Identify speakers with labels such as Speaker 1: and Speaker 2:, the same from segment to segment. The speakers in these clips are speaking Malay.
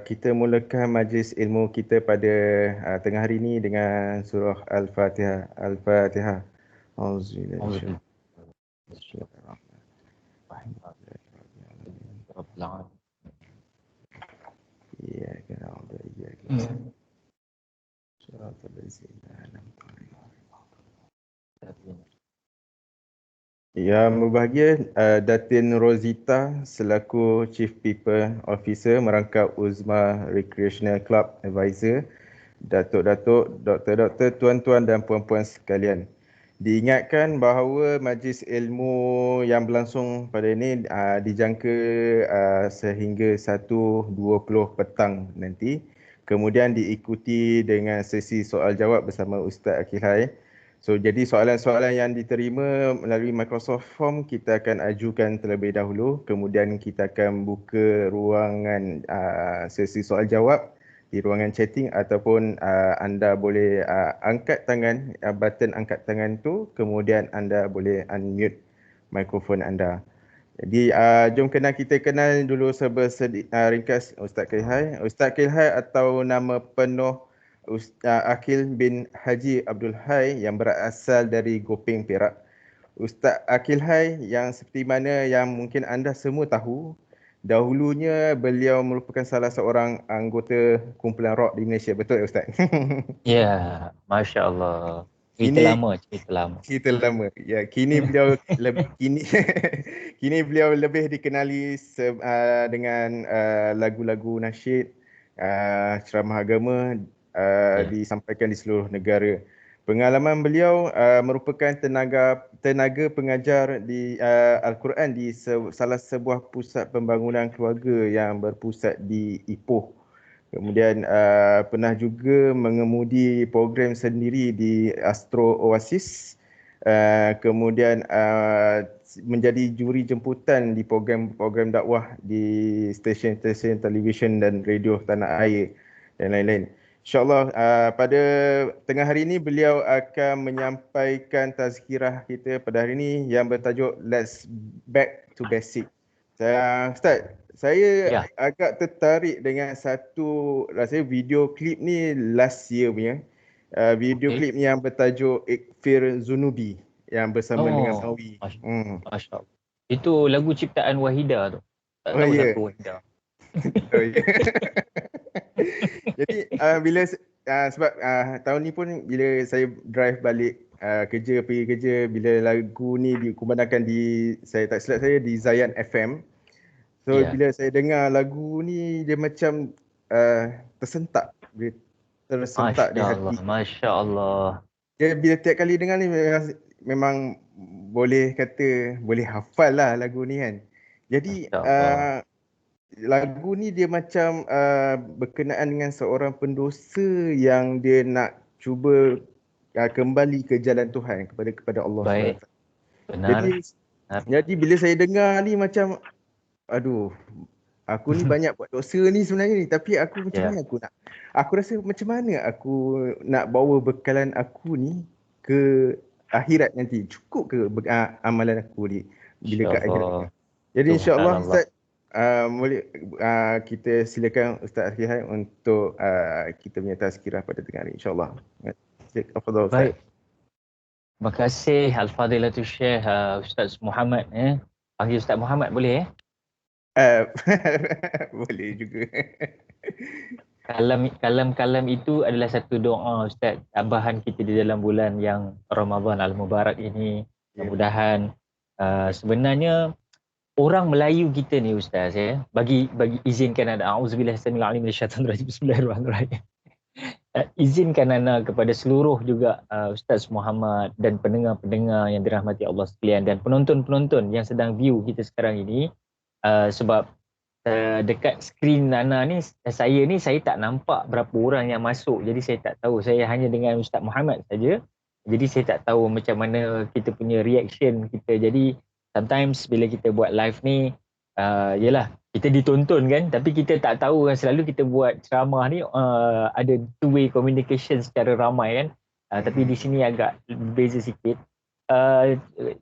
Speaker 1: Kita mulakan majlis ilmu kita pada tengah hari ini dengan surah Al-Fatihah. Al-Fatihah. Auzubillahi
Speaker 2: Auzubillahi
Speaker 1: Iyyaka na'budu wa iyyaka nasta'in. Shiratal ladzina an'amta 'alaihim. Yang berbahagia, Datin Rosita selaku Chief People Officer merangkap Uzma Recreational Club Advisor, Datuk-datuk, doktor-doktor, tuan-tuan dan puan-puan sekalian. Diingatkan bahawa majlis ilmu yang berlangsung pada ini dijangka sehingga 1:20 petang nanti. Kemudian diikuti dengan sesi soal jawab bersama Ustaz Akil. So, jadi soalan-soalan yang diterima melalui Microsoft Form kita akan ajukan terlebih dahulu. Kemudian kita akan buka ruangan sesi soal jawab di ruangan chatting ataupun anda boleh angkat tangan, button angkat tangan tu, kemudian anda boleh unmute mikrofon anda. Jadi jom kita kenal dulu ringkas Ustaz Kilhai. Ustaz Kilhai atau nama penuh Akil bin Haji Abdul Hai yang berasal dari Gopeng, Perak. Ustaz Akil Hai yang seperti mana yang mungkin anda semua tahu, dahulunya beliau merupakan salah seorang anggota kumpulan rock di Malaysia. Betul Ustaz?
Speaker 2: Ya, Masya Allah. Cerita
Speaker 1: Kini
Speaker 2: lama, cerita lama.
Speaker 1: cerita lama. Ya, kini beliau kini kini beliau lebih dikenali dengan lagu-lagu nasyid, ceramah agama
Speaker 2: Ya.
Speaker 1: disampaikan di seluruh negara. Pengalaman beliau merupakan tenaga pengajar di Al-Quran di salah sebuah pusat pembangunan keluarga yang berpusat di Ipoh. Kemudian pernah juga mengemudi program sendiri di Astro Oasis. Kemudian menjadi juri jemputan di program-program dakwah di stesen-stesen televisyen dan radio tanah air dan lain-lain. InsyaAllah pada tengah hari ini beliau akan menyampaikan tazkirah kita pada hari ini yang bertajuk Let's Back to Basic. Ustaz, saya
Speaker 2: Ya.
Speaker 1: agak tertarik dengan satu rasanya video klip ni last year punya. Video
Speaker 2: Okey.
Speaker 1: klip ni yang bertajuk Ikfir Zunubi yang bersama dengan
Speaker 2: Oh,
Speaker 1: Mawi.
Speaker 2: Masya Allah. Itu lagu ciptaan Wahida tu. Tak
Speaker 1: Oh
Speaker 2: tahu
Speaker 1: ya.
Speaker 2: siapa Wahida.
Speaker 1: Oh ya. Jadi sebab tahun ni pun bila saya drive balik pergi kerja, bila lagu ni dikumandangkan saya tak silap saya di Zayan FM. So
Speaker 2: Ya.
Speaker 1: bila saya dengar lagu ni dia macam tersentak, dia tersentak di
Speaker 2: Masya Allah,
Speaker 1: hati.
Speaker 2: Masya Allah.
Speaker 1: Dia bila tiap kali dengar ni memang boleh kata boleh hafal lah lagu ni kan. Jadi
Speaker 2: Masya Allah.
Speaker 1: lagu ni dia macam berkenaan dengan seorang pendosa yang dia nak cuba kembali ke jalan Tuhan, kepada Allah
Speaker 2: Baik,
Speaker 1: SWT.
Speaker 2: benar.
Speaker 1: Jadi jadi bila saya dengar ni macam aduh, aku ni banyak buat dosa ni sebenarnya ni, tapi aku macam
Speaker 2: Ya.
Speaker 1: mana aku rasa macam mana aku nak bawa bekalan aku ni ke akhirat nanti. Cukup ke amalan aku ni bila
Speaker 2: Masya
Speaker 1: ke akhirat.
Speaker 2: Allah.
Speaker 1: Jadi insya-Allah
Speaker 2: Subhanallah.
Speaker 1: Ustaz boleh kita silakan Ustaz Akhirai untuk kita punya tazkirah pada tengah hari insya-Allah. Afdal Ustaz.
Speaker 2: Baik. Terima kasih Al-Fadilatul Syekh Ustaz Muhammad. Panggil Ustaz Muhammad boleh
Speaker 1: Boleh juga.
Speaker 2: Kalam-kalam itu adalah satu doa Ustaz. Tambahan kita di dalam bulan yang Ramadan Al-Mubarak ini. Mudah-mudahan sebenarnya orang Melayu kita ni Ustaz bagi izinkan ada auzubillahi samil alim minasyaitanir rajim bismillahirrahmanirrahim. Izinkan ana kepada seluruh juga Ustaz Muhammad dan pendengar-pendengar yang dirahmati Allah sekalian dan penonton-penonton yang sedang view kita sekarang ini sebab dekat skrin Nana ni saya tak nampak berapa orang yang masuk, jadi saya tak tahu, saya hanya dengan Ustaz Muhammad saja, jadi saya tak tahu macam mana kita punya reaction kita. Jadi sometimes bila kita buat live ni yelah kita ditonton kan, tapi kita tak tahu kan, selalu kita buat ceramah ni ada two way communication secara ramai kan, tapi di sini agak berbeza sikit.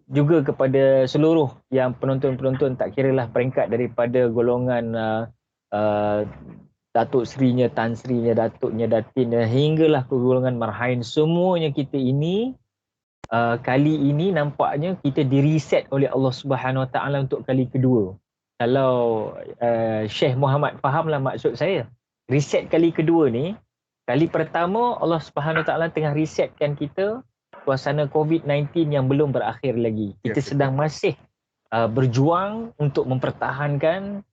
Speaker 2: Juga kepada seluruh yang penonton-penonton tak kiralah peringkat daripada golongan Datuk Serinya, Tan Serinya, Datuknya, Datinnya, hinggalah ke golongan marhain, semuanya kita ini kali ini nampaknya kita di-reset oleh Allah Subhanahu Wa Taala untuk kali kedua. Kalau Syekh Muhammad fahamlah maksud saya. Reset kali kedua ni, kali pertama Allah Subhanahu Wa Taala tengah resetkan kita suasana COVID-19 yang belum berakhir lagi. Kita sedang masih berjuang untuk mempertahankan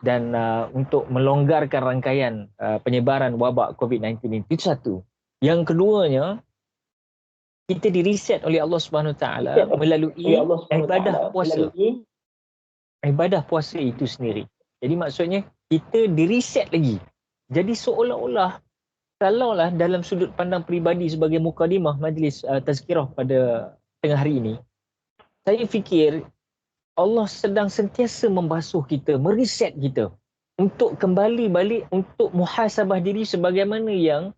Speaker 2: dan untuk melonggarkan rangkaian penyebaran wabak COVID-19 ini. Itu satu. Yang keduanya, kita di-reset oleh Allah Subhanahu Wa Taala melalui ibadah puasa. Ibadah puasa itu sendiri. Jadi maksudnya kita di-reset lagi. Jadi seolah-olah, kalaulah dalam sudut pandang peribadi sebagai mukadimah majlis tazkirah pada tengah hari ini, saya fikir Allah sedang sentiasa membasuh kita, mereset kita untuk kembali balik untuk muhasabah diri sebagaimana yang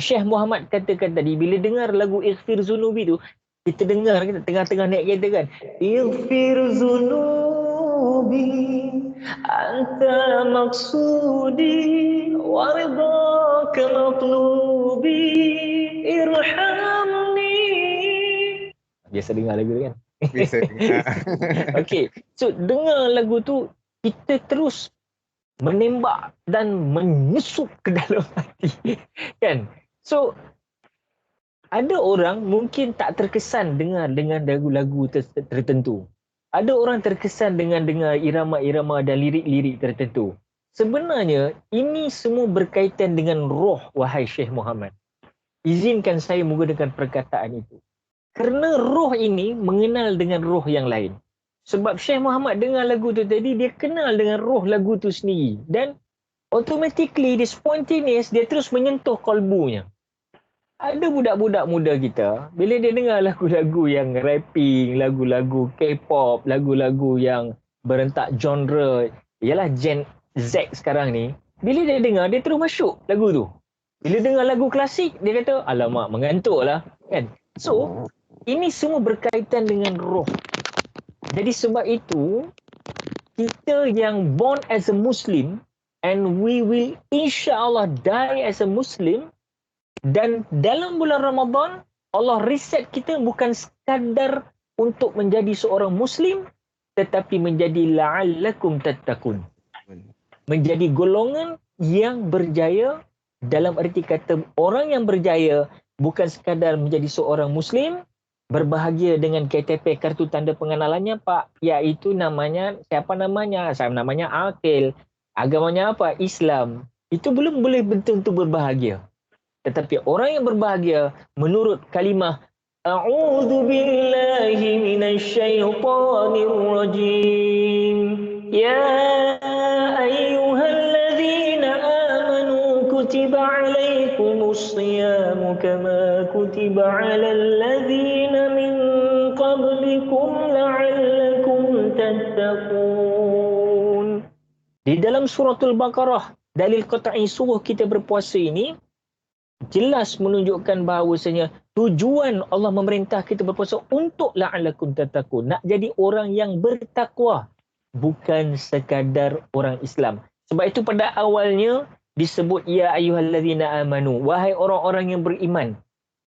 Speaker 2: Syekh Muhammad katakan tadi. Bila dengar lagu Ighfir Zunubi tu, kita dengar kita tengah-tengah naik kereta kan, Ighfir Zunubi anta maksudi waridaka matlubi irhamni. Biasa dengar lagu tu kan?
Speaker 1: Bisa dengar.
Speaker 2: Okay, so dengar lagu tu, kita terus menembak dan menyusup ke dalam hati. Kan? So, ada orang mungkin tak terkesan dengan lagu-lagu tertentu. Ada orang terkesan dengan dengar irama-irama dan lirik-lirik tertentu. Sebenarnya, ini semua berkaitan dengan roh, wahai Syekh Muhammad. Izinkan saya menggunakan perkataan itu. Kerana roh ini mengenal dengan roh yang lain. Sebab Syekh Muhammad dengar lagu tu tadi, dia kenal dengan roh lagu tu sendiri. Dan automatically, dia spontaneous, dia terus menyentuh kalbunya. Ada budak-budak muda kita, bila dia dengar lagu-lagu yang rapping, lagu-lagu K-pop, lagu-lagu yang berentak genre, ialah Gen Z sekarang ni, bila dia dengar, dia terus masuk lagu tu. Bila dengar lagu klasik, dia kata, alamak, mengantuk lah. Kan? So, ini semua berkaitan dengan roh. Jadi sebab itu, kita yang born as a Muslim and we will insyaAllah die as a Muslim, dan dalam bulan Ramadan, Allah reset kita bukan sekadar untuk menjadi seorang Muslim, tetapi menjadi la'allakum tattaqun. Menjadi golongan yang berjaya, dalam arti kata orang yang berjaya bukan sekadar menjadi seorang Muslim, berbahagia dengan KTP kartu tanda pengenalannya Pak, iaitu namanya, siapa namanya? Saya namanya Akil. Agamanya apa? Islam. Itu belum boleh betul-betul berbahagia. Tetapi orang yang berbahagia menurut kalimah A'udzu billahi minasyaitonir rajim. Ya ayyuhalladzina amanu kutiba alaikumus shiyamu kama kutiba alal ladzina min qablikum la'allakum tattaqun. Di dalam suratul Baqarah, dalil qat'i suruh kita berpuasa ini jelas menunjukkan bahawasanya tujuan Allah memerintah kita berpuasa untuk la'allakum tattaqun, nak jadi orang yang bertakwa, bukan sekadar orang Islam. Sebab itu pada awalnya disebut ya ayyuhallazina amanu, wahai orang-orang yang beriman.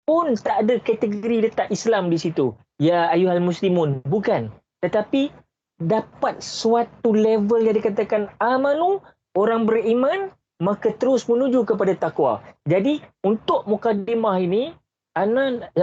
Speaker 2: Pun tak ada kategori letak Islam di situ. Ya ayyuhal muslimun, bukan. Tetapi dapat suatu level yang dikatakan amanu, orang beriman, maka terus menuju kepada takwa. Jadi untuk mukadimah ini,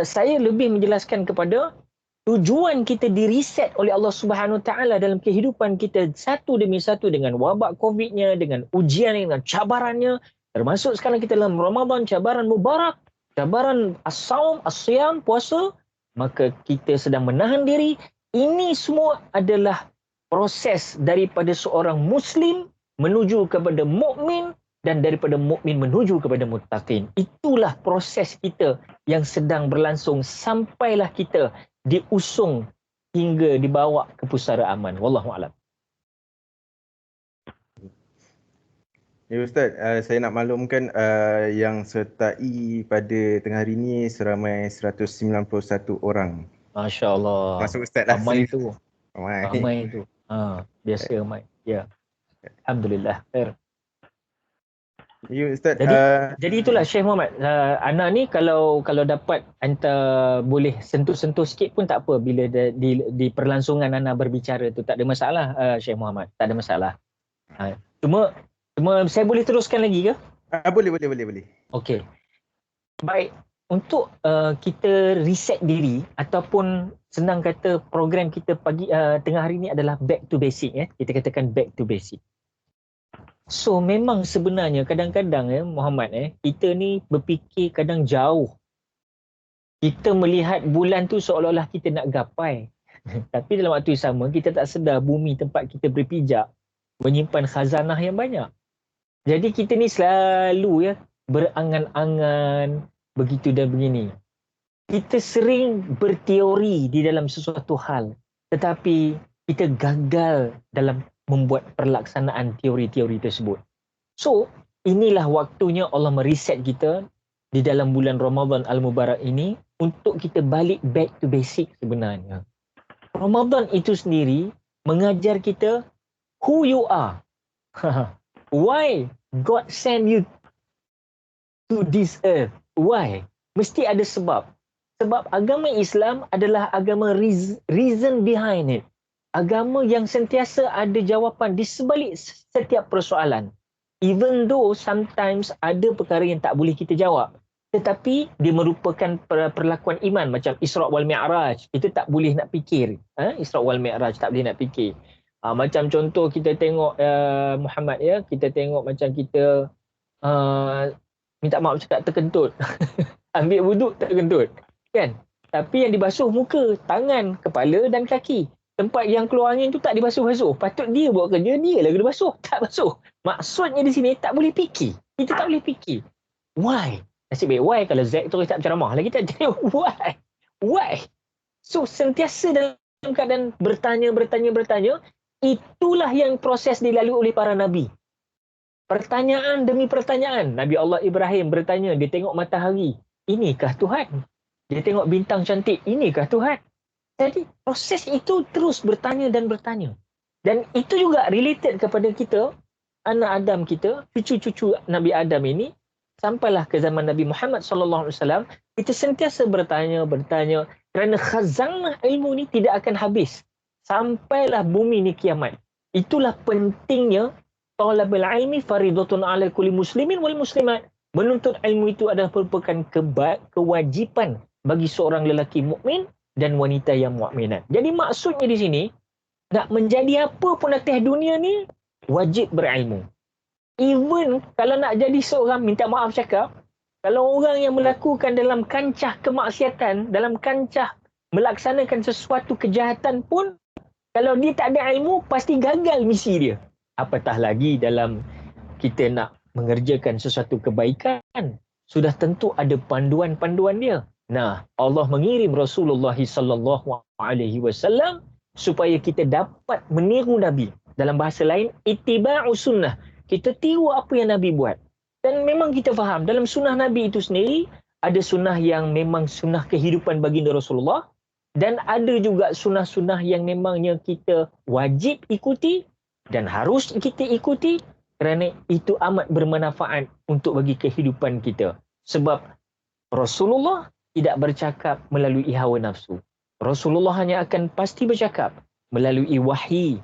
Speaker 2: saya lebih menjelaskan kepada tujuan kita di-reset oleh Allah Subhanahu Wa Taala dalam kehidupan kita satu demi satu, dengan wabak COVID-nya, dengan ujian, dengan cabarannya, termasuk sekarang kita dalam Ramadan, cabaran mubarak, cabaran as-saum, as-siyam, puasa, maka kita sedang menahan diri. Ini semua adalah proses daripada seorang Muslim menuju kepada mukmin, dan daripada mukmin menuju kepada muttaqin. Itulah proses kita yang sedang berlangsung sampailah kita diusung hingga dibawa ke pusara aman. Wallahu a'lam.
Speaker 1: Ya Ustaz, saya nak maklumkan yang sertai pada tengah hari ini seramai 191 orang.
Speaker 2: Masya Allah.
Speaker 1: Masuk Ustaz lah.
Speaker 2: Ramai itu.
Speaker 1: Ramai.
Speaker 2: Ramai itu. Biasa ramai. Ya. Alhamdulillah. Khair.
Speaker 1: You Ustaz,
Speaker 2: Jadi itulah Syekh Muhammad. Anak ni kalau dapat anta boleh sentuh-sentuh sikit pun tak apa bila di perlangsungan anak berbicara tu, tak ada masalah Syekh Muhammad. Tak ada masalah. Cuma saya boleh teruskan lagi ke?
Speaker 1: boleh.
Speaker 2: Okey. Baik, untuk kita reset diri ataupun senang kata program kita tengah hari ni adalah back to basic, kita katakan back to basic. So memang sebenarnya kadang-kadang Muhammad kita ni berfikir kadang jauh. Kita melihat bulan tu seolah-olah kita nak gapai. Tapi dalam waktu yang sama kita tak sedar bumi tempat kita berpijak menyimpan khazanah yang banyak. Jadi kita ni selalu berangan-angan begitu dan begini. Kita sering berteori di dalam sesuatu hal, tetapi kita gagal dalam membuat perlaksanaan teori-teori tersebut. So, inilah waktunya Allah mereset kita di dalam bulan Ramadan Al-Mubarak ini untuk kita balik back to basic sebenarnya. Ramadan itu sendiri mengajar kita who you are. Why God send you to this earth? Why? Mesti ada sebab. Sebab agama Islam adalah agama reason behind it. Agama yang sentiasa ada jawapan di sebalik setiap persoalan. Even though sometimes ada perkara yang tak boleh kita jawab. Tetapi dia merupakan perlakuan iman macam Isra' wal Mi'raj. Kita tak boleh nak fikir. Isra' wal Mi'raj tak boleh nak fikir. Macam contoh kita tengok Muhammad kita tengok macam kita minta maaf cakap terkentut. Ambil wuduk terkentut. Kan? Tapi yang dibasuh muka, tangan, kepala dan kaki. Tempat yang keluar angin tu tak dibasuh-basuh. Patut dia buat kerja, dia lah kena basuh. Tak basuh. Maksudnya di sini tak boleh fikir. Kita tak boleh fikir. Why? Nasib baik why kalau Zack terus tak berceramah lagi tak jadi why? Why? So sentiasa dalam keadaan bertanya. Itulah yang proses dilalui oleh para Nabi. Pertanyaan demi pertanyaan. Nabi Allah Ibrahim bertanya, dia tengok matahari. Inikah Tuhan? Dia tengok bintang cantik. Inikah Tuhan? Jadi proses itu terus bertanya. Dan itu juga related kepada kita, anak Adam kita, cucu-cucu Nabi Adam ini, sampailah ke zaman Nabi Muhammad SAW, kita sentiasa bertanya, kerana khazanah ilmu ni tidak akan habis. Sampailah bumi ni kiamat. Itulah pentingnya talabul ilmi faridatun ala kulli muslimin wal muslimat. Menuntut ilmu itu adalah merupakan kewajiban bagi seorang lelaki mukmin dan wanita yang mukminat. Jadi maksudnya di sini, nak menjadi apa pun atas dunia ni, wajib berilmu. Even kalau nak jadi seorang, minta maaf cakap, kalau orang yang melakukan dalam kancah kemaksiatan, dalam kancah melaksanakan sesuatu kejahatan pun, kalau dia tak ada ilmu, pasti gagal misi dia. Apatah lagi dalam kita nak mengerjakan sesuatu kebaikan, sudah tentu ada panduan-panduan dia. Nah, Allah mengirim Rasulullah SAW supaya kita dapat meniru Nabi. Dalam bahasa lain, ittiba'u sunnah. Kita tiru apa yang Nabi buat. Dan memang kita faham, dalam sunnah Nabi itu sendiri, ada sunnah yang memang sunnah kehidupan baginda Rasulullah, dan ada juga sunnah-sunnah yang memangnya kita wajib ikuti dan harus kita ikuti kerana itu amat bermanfaat untuk bagi kehidupan kita. Sebab Rasulullah tidak bercakap melalui hawa nafsu. Rasulullah hanya akan pasti bercakap melalui wahyu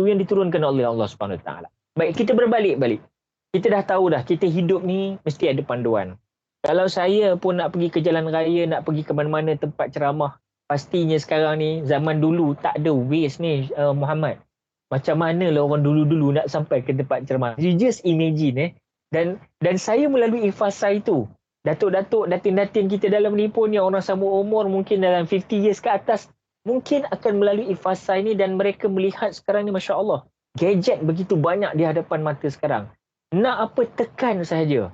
Speaker 2: yang diturunkan oleh Allah Subhanahu Wa Taala. Baik, kita berbalik-balik. Kita dah tahu dah, kita hidup ni mesti ada panduan. Kalau saya pun nak pergi ke jalan raya, nak pergi ke mana-mana tempat ceramah, pastinya sekarang ni, zaman dulu tak ada Waze ni Muhammad. Macam mana lah orang dulu-dulu nak sampai ke tempat ceramah. You just imagine Dan saya melalui fasa itu. Datuk-datuk, datin-datin kita dalam ni pun yang orang sama umur mungkin dalam 50 years ke atas, mungkin akan melalui fasa ini dan mereka melihat sekarang ni Masya Allah. Gadget begitu banyak di hadapan mata sekarang. Nak apa tekan sahaja.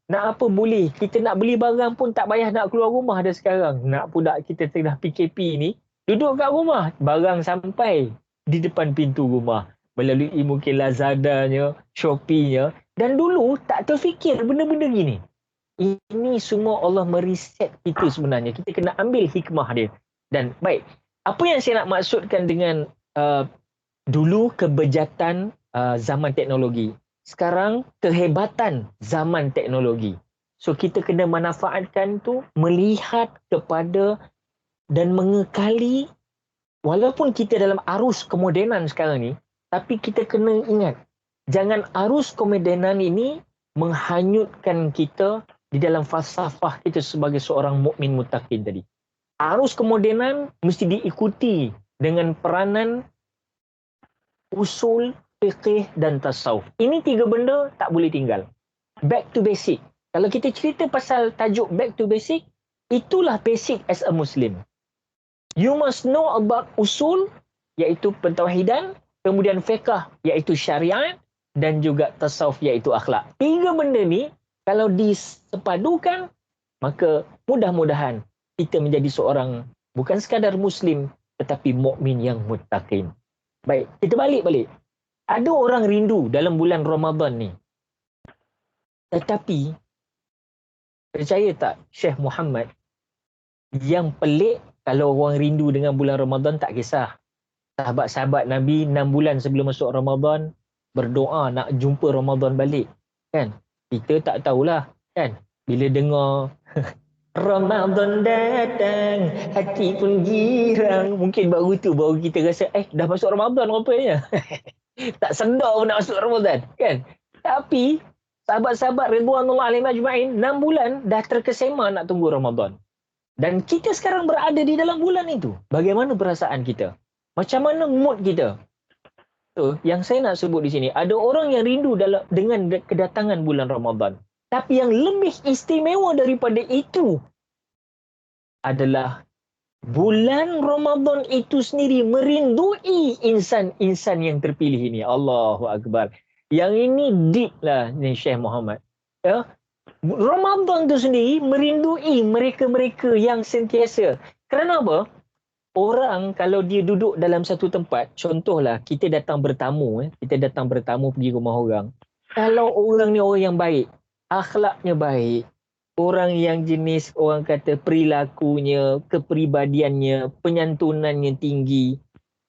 Speaker 2: Nak apa boleh. Kita nak beli barang pun tak payah nak keluar rumah dah sekarang. Nak pula kita tengah PKP ni, duduk kat rumah, barang sampai di depan pintu rumah. Melalui mungkin Lazadanya, Shopee-nya. Dan dulu tak terfikir benda-benda gini. Ini semua Allah mereset kita sebenarnya. Kita kena ambil hikmah dia. Dan baik, apa yang saya nak maksudkan dengan dulu kebejatan zaman teknologi. Sekarang kehebatan zaman teknologi. So kita kena manfaatkan tu, melihat kepada dan mengekali, walaupun kita dalam arus kemodenan sekarang ni, tapi kita kena ingat, jangan arus kemodenan ini menghanyutkan kita di dalam falsafah kita sebagai seorang mukmin muttaqin tadi. Arus kemodenan mesti diikuti dengan peranan usul, fiqh dan tasawuf. Ini 3 benda tak boleh tinggal. Back to basic. Kalau kita cerita pasal tajuk back to basic, itulah basic as a Muslim. You must know about usul, iaitu pentauhidan, kemudian fiqh, iaitu syariat, dan juga tasawuf, iaitu akhlak. 3 benda ni, kalau disepadukan, maka mudah-mudahan kita menjadi seorang bukan sekadar Muslim, tetapi mukmin yang muttaqin. Baik, kita balik. Ada orang rindu dalam bulan Ramadan ni. Tetapi, percaya tak Syekh Muhammad, yang pelik kalau orang rindu dengan bulan Ramadan tak kisah. Sahabat-sahabat Nabi 6 bulan sebelum masuk Ramadan berdoa nak jumpa Ramadan balik. Kan? Kita tak tahulah. Kan? Bila dengar Ramadan datang, hati pun girang. Mungkin baru kita rasa, dah masuk Ramadan rupanya. Tak sedar pun nak masuk Ramadan. Kan? Tapi, sahabat-sahabat Ridwanullah alaihim ajma'in 6 bulan dah terkesima nak tunggu Ramadan. Dan kita sekarang berada di dalam bulan itu. Bagaimana perasaan kita? Macam mana mood kita? So, yang saya nak sebut di sini, ada orang yang rindu dengan kedatangan bulan Ramadan. Tapi yang lebih istimewa daripada itu adalah bulan Ramadan itu sendiri merindui insan-insan yang terpilih ini. Allahu Akbar. Yang ini deep lah ni Syekh Muhammad. Ya? Ramadan tu sendiri merindui mereka-mereka yang sentiasa. Kerana apa? Orang kalau dia duduk dalam satu tempat, contohlah kita datang bertamu, pergi rumah orang. Kalau orang ni orang yang baik, akhlaknya baik, orang yang jenis orang kata perilakunya, kepribadiannya, penyantunannya tinggi.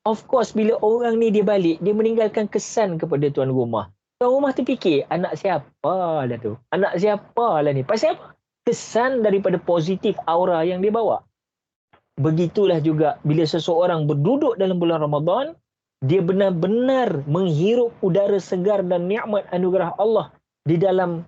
Speaker 2: Of course bila orang ni dia balik, dia meninggalkan kesan kepada tuan rumah. Tuan rumah terfikir, anak siapa lah tu? Anak siapa lah ni? Pasal apa? Kesan daripada positif aura yang dia bawa. Begitulah juga bila seseorang berduduk dalam bulan Ramadan, dia benar-benar menghirup udara segar dan nikmat anugerah Allah di dalam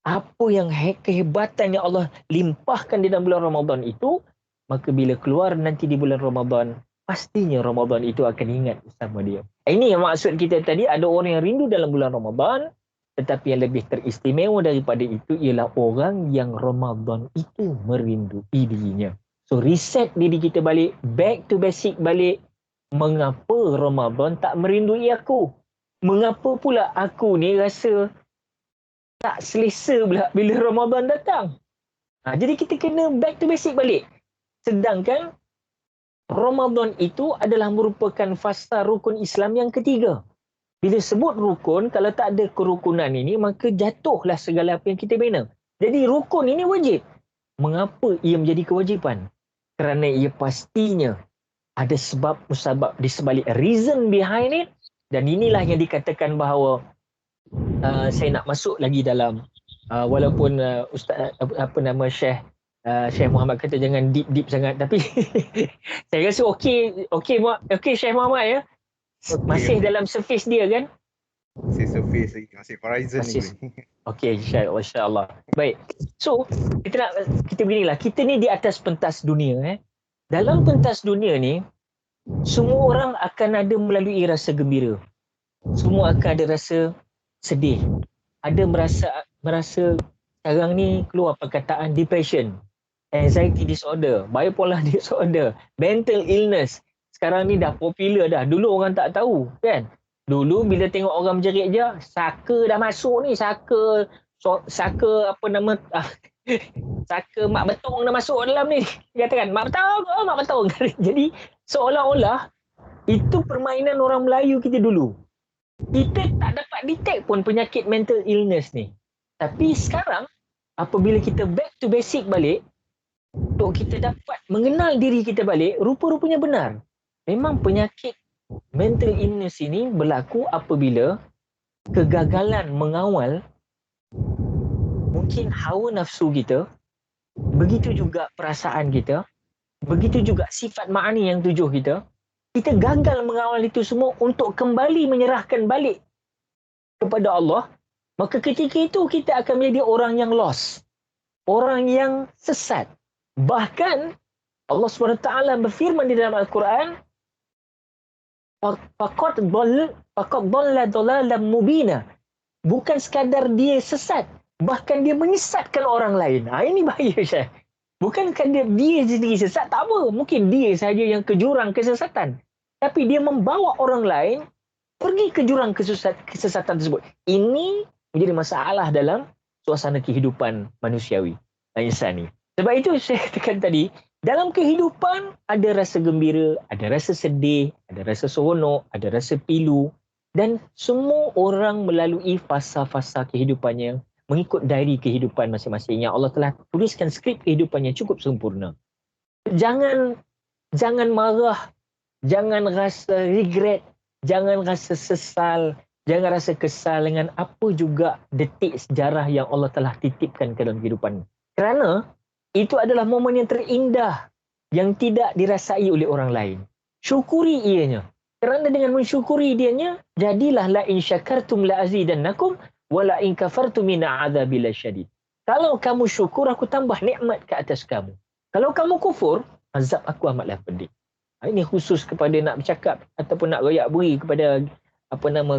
Speaker 2: apa yang kehebatan yang Allah limpahkan di dalam bulan Ramadan itu, maka bila keluar nanti di bulan Ramadan, pastinya Ramadan itu akan ingat bersama dia. Ini yang maksud kita tadi, ada orang yang rindu dalam bulan Ramadan, tetapi yang lebih teristimewa daripada itu ialah orang yang Ramadan itu merindui dirinya. So reset diri kita balik, back to basic balik. Mengapa Ramadan tak merindui aku? Mengapa pula aku ni rasa tak selesa pula bila Ramadan datang? Jadi kita kena back to basic balik. Sedangkan Ramadan itu adalah merupakan fasa rukun Islam yang ketiga. Bila sebut rukun, kalau tak ada kerukunan ini, maka jatuhlah segala apa yang kita bina. Jadi rukun ini wajib. Mengapa ia menjadi kewajipan? Kerana ia pastinya ada sebab musabab di sebalik, reason behind it. Dan inilah yang dikatakan bahawa saya nak masuk lagi dalam walaupun Ustaz Syekh Muhammad kata jangan deep sangat, tapi saya rasa okey Syekh Muhammad ya. Masih dalam surface dia kan?
Speaker 1: Masih surface lagi, masih horizon ni.
Speaker 2: Okey, insya-Allah. Baik. So, kita beginilah. Kita ni di atas pentas dunia Dalam pentas dunia ni, semua orang akan ada melalui rasa gembira. Semua akan ada rasa sedih. Ada merasa sekarang ni keluar perkataan depression, anxiety disorder, bipolar disorder, mental illness. Sekarang ni dah popular dah. Dulu orang tak tahu kan? Dulu bila tengok orang menjerit je, saka dah masuk ni, saka mak betong dah masuk dalam ni. Katakan mak betong. Jadi seolah-olah itu permainan orang Melayu kita dulu. Kita tak dapat detect pun penyakit mental illness ni. Tapi sekarang apabila kita back to basic balik, untuk kita dapat mengenal diri kita balik, rupa-rupanya benar. Memang penyakit Mental illness ini berlaku apabila kegagalan mengawal mungkin hawa nafsu kita, begitu juga perasaan kita, begitu juga sifat ma'ani yang tujuh kita gagal mengawal itu semua untuk kembali menyerahkan balik kepada Allah, maka ketika itu kita akan menjadi orang yang lost, orang yang sesat. Bahkan Allah SWT berfirman di dalam Al-Quran, faqad dhalla dhalalan mubina. Bukan sekadar dia sesat, bahkan dia menyesatkan orang lain. Ini bahaya, Syekh. Bukankah dia sendiri sesat? Tak apa. Mungkin dia saja yang ke jurang kesesatan. Tapi dia membawa orang lain pergi ke jurang kesesatan tersebut. Ini menjadi masalah dalam suasana kehidupan manusiawi, insani. Sebab itu saya katakan tadi, dalam kehidupan ada rasa gembira, ada rasa sedih, ada rasa seronok, ada rasa pilu. Dan semua orang melalui fasa-fasa kehidupannya mengikut diary kehidupan masing-masing yang Allah telah tuliskan skrip kehidupannya cukup sempurna. Jangan marah, jangan rasa regret, jangan rasa sesal, jangan rasa kesal dengan apa juga detik sejarah yang Allah telah titipkan ke dalam kehidupan. Kerana itu adalah momen yang terindah yang tidak dirasai oleh orang lain. Syukuri ianya. Kerana dengan mensyukuri dianya, jadilah la in syakartum la azidannakum wa la in kafartum min a'adzabi lasyadid. Kalau kamu syukur, aku tambah nikmat ke atas kamu. Kalau kamu kufur, azab aku amatlah pedih. Ini khusus kepada nak bercakap ataupun nak royak beri kepada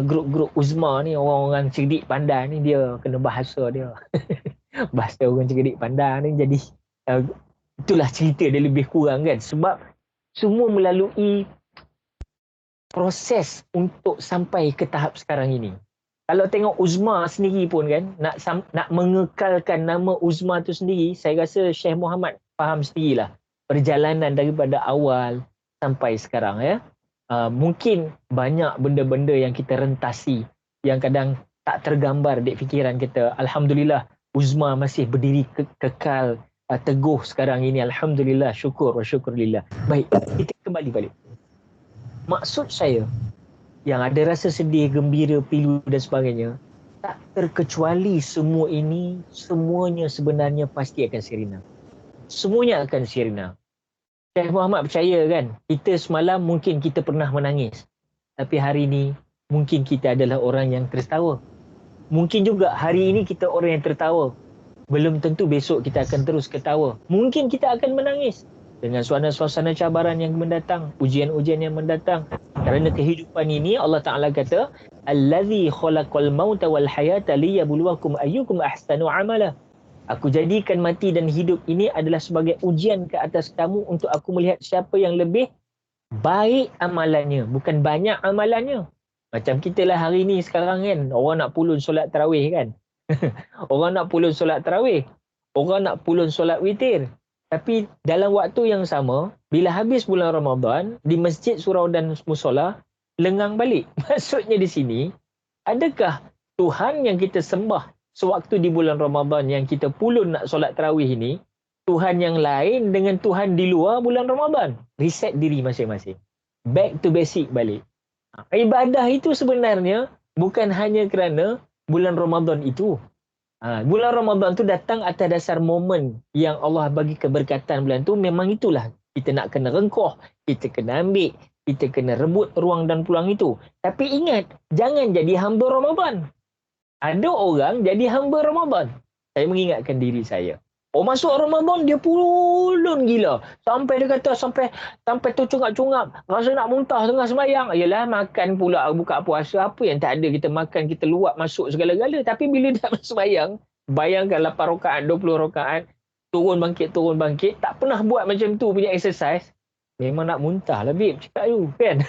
Speaker 2: grup-grup uzma ni, orang-orang cerdik pandai ni, dia kena bahasa dia. Bahasa orang cerdik pandai ni, jadi itulah cerita dia lebih kurang kan. Sebab semua melalui proses untuk sampai ke tahap sekarang ini. Kalau tengok Uzma sendiri pun kan, nak mengekalkan nama Uzma tu sendiri, saya rasa Syekh Muhammad faham sendirilah perjalanan daripada awal sampai sekarang ya. Mungkin banyak benda-benda yang kita rentasi, yang kadang tak tergambar di fikiran kita. Alhamdulillah, Uzma masih berdiri kekal, teguh sekarang ini. Alhamdulillah, syukur wa syukurillah. Baik, kita kembali balik. Maksud saya, yang ada rasa sedih, gembira, pilu dan sebagainya, tak terkecuali semua ini, semuanya sebenarnya pasti akan sirna. Semuanya akan sirna. Syekh Muhammad percaya kan, kita semalam mungkin kita pernah menangis. Tapi hari ini, mungkin kita adalah orang yang tertawa. Mungkin juga hari ini kita orang yang tertawa. Belum tentu besok kita akan terus ketawa. Mungkin kita akan menangis. Dengan suasana-suasana cabaran yang mendatang, ujian-ujian yang mendatang. Kerana kehidupan ini Allah Ta'ala kata, Allazi khalaqal mauta wal hayata liyabluwakum ayyukum ahsanu amala. Aku jadikan mati dan hidup ini adalah sebagai ujian ke atas kamu untuk aku melihat siapa yang lebih baik amalannya, bukan banyak amalannya. Macam kita lah hari ni sekarang kan, orang nak pulun solat tarawih kan. Orang nak pulun solat tarawih. Orang nak pulun solat witir. Tapi dalam waktu yang sama, bila habis bulan Ramadan, di masjid, surau dan musola, lengang balik. Maksudnya di sini, adakah Tuhan yang kita sembah sewaktu di bulan Ramadan yang kita pulun nak solat tarawih ini, Tuhan yang lain dengan Tuhan di luar bulan Ramadan? Reset diri masing-masing. Back to basic balik. Ibadah itu sebenarnya bukan hanya kerana bulan Ramadan itu. Bulan Ramadan tu datang atas dasar momen yang Allah bagi keberkatan bulan tu. Memang itulah kita nak kena rengkuh, kita kena ambil, kita kena rebut ruang dan peluang itu. Tapi ingat, jangan jadi hamba Ramadan. Ada orang jadi hamba Ramadan. Saya mengingatkan diri saya. Masuk Ramadan dia pulun gila. Sampai dia kata sampai tercungap-cungap, rasa nak muntah tengah sembahyang. Yalah, makan pula buka puasa, apa yang tak ada kita makan, kita luap masuk segala-gala. Tapi bila dah masuk sembahyang, bayangkan 8 rakaat, 20 rakaat, turun bangkit, tak pernah buat macam tu punya exercise. Memang nak muntah lah babe, cakap you kan.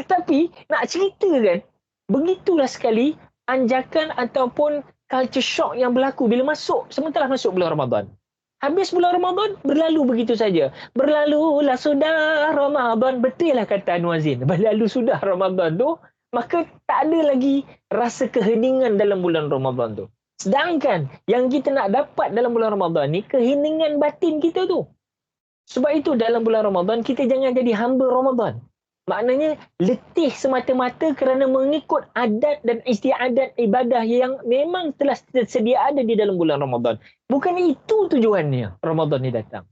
Speaker 2: Tapi nak cerita kan, begitulah sekali anjakan ataupun culture shock yang berlaku bila sementara masuk bulan Ramadan. Habis bulan Ramadan, berlalu begitu saja. Berlalulah sudah Ramadan. Betul lah kata Anwar Zain. Berlalu sudah Ramadan tu, maka tak ada lagi rasa keheningan dalam bulan Ramadan tu. Sedangkan yang kita nak dapat dalam bulan Ramadan ni, keheningan batin kita tu. Sebab itu dalam bulan Ramadan, kita jangan jadi hamba Ramadan.
Speaker 3: Maknanya letih semata-mata kerana mengikut adat dan istiadat ibadah yang memang telah tersedia ada di dalam bulan Ramadan. Bukan itu tujuannya Ramadan ni datang.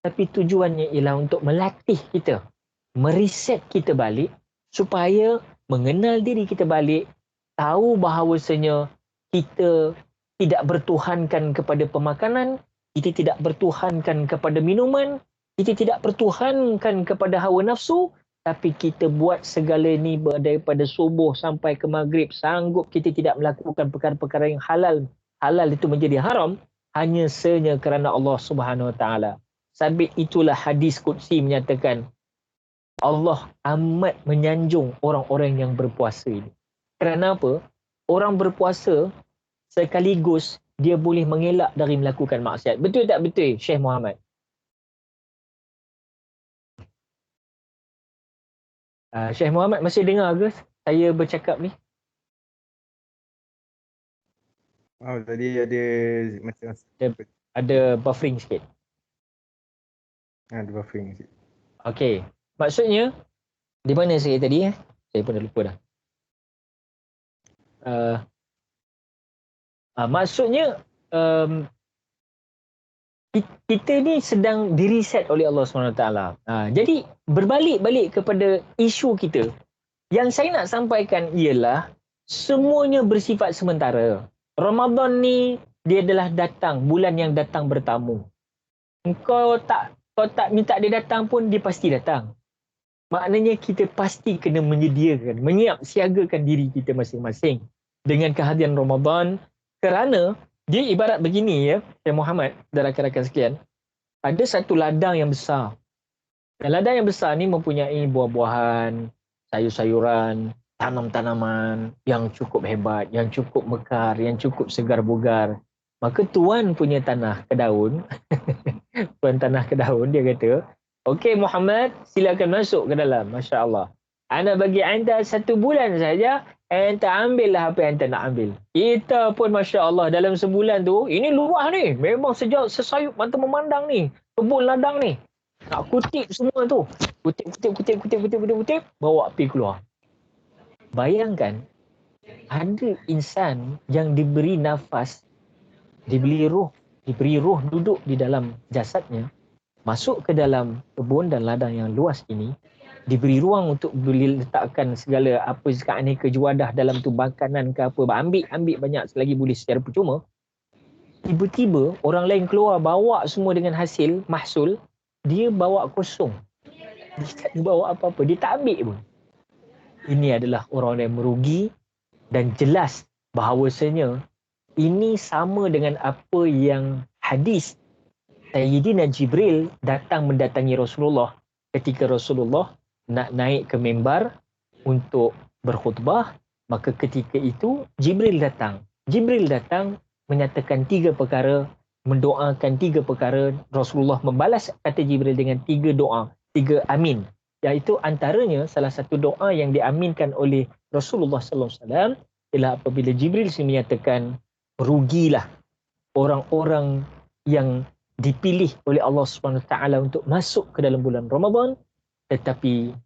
Speaker 3: Tapi tujuannya ialah untuk melatih kita, mereset kita balik supaya mengenal diri kita balik, tahu bahawasanya kita tidak bertuhankan kepada pemakanan, kita tidak bertuhankan kepada minuman, kita tidak bertuhankan kepada hawa nafsu, tapi kita buat segala ini daripada subuh sampai ke maghrib, sanggup kita tidak melakukan perkara-perkara yang halal. Halal itu menjadi haram hanya senya kerana Allah Subhanahu Wa Taala. Sabit itulah hadis qudsi menyatakan Allah amat menyanjung orang-orang yang berpuasa ini. Kerana apa? Orang berpuasa sekaligus dia boleh mengelak dari melakukan maksiat. Betul tak betul, Syekh Muhammad? Syekh Muhammad masih dengar ke saya bercakap ni?
Speaker 1: Oh, tadi ada macam
Speaker 3: Ada buffering sikit.
Speaker 1: ada buffering sikit.
Speaker 3: Okey. Maksudnya, di mana saya tadi? Saya pun dah lupa dah. Maksudnya, kita ni sedang direset oleh Allah SWT. Jadi, berbalik-balik kepada isu kita. Yang saya nak sampaikan ialah, semuanya bersifat sementara. Ramadan ni, dia adalah datang, bulan yang datang bertamu. Kau tak minta dia datang pun, dia pasti datang. Maknanya kita pasti kena menyediakan, menyiap siagakan diri kita masing-masing dengan kehadiran Ramadan, kerana dia ibarat begini ya, Syekh Muhammad dan rakan-rakan sekalian. Ada satu ladang yang besar. Dan ladang yang besar ni mempunyai buah-buahan, sayur-sayuran, tanam-tanaman yang cukup hebat, yang cukup mekar, yang cukup segar bugar. Maka tuan punya tanah kedaun, tuan tanah kedaun dia kata, okey Muhammad, silakan masuk ke dalam. Masya Allah. Ana bagi anda 1 bulan saja, anda ambillah apa yang anda nak ambil. Kita pun Masya Allah dalam sebulan tu, ini luah ni. Memang sejauh sesayup mata memandang ni. Kebun ladang ni. Nak kutip semua tu. Kutip, bawa api keluar. Bayangkan, ada insan yang diberi nafas, diberi ruh duduk di dalam jasadnya, masuk ke dalam kebun dan ladang yang luas ini, diberi ruang untuk boleh letakkan segala apa aneka juadah dalam tu, makanan ke apa, ambil banyak selagi boleh secara percuma. Tiba-tiba orang lain keluar bawa semua dengan hasil, mahsul, dia bawa kosong. Dia tak bawa apa-apa, dia tak ambil pun. Ini adalah orang yang merugi dan jelas bahawasanya ini sama dengan apa yang hadis Sayyidina Jibril datang mendatangi Rasulullah ketika Rasulullah nak naik ke mimbar untuk berkhutbah. Maka ketika itu Jibril datang. Jibril datang menyatakan 3 perkara, mendoakan 3 perkara. Rasulullah membalas kata Jibril dengan 3 doa, 3 amin. Iaitu antaranya salah satu doa yang diaminkan oleh Rasulullah SAW ialah apabila Jibril menyatakan, rugilah orang-orang yang dipilih oleh Allah SWT untuk masuk ke dalam bulan Ramadan, tetapi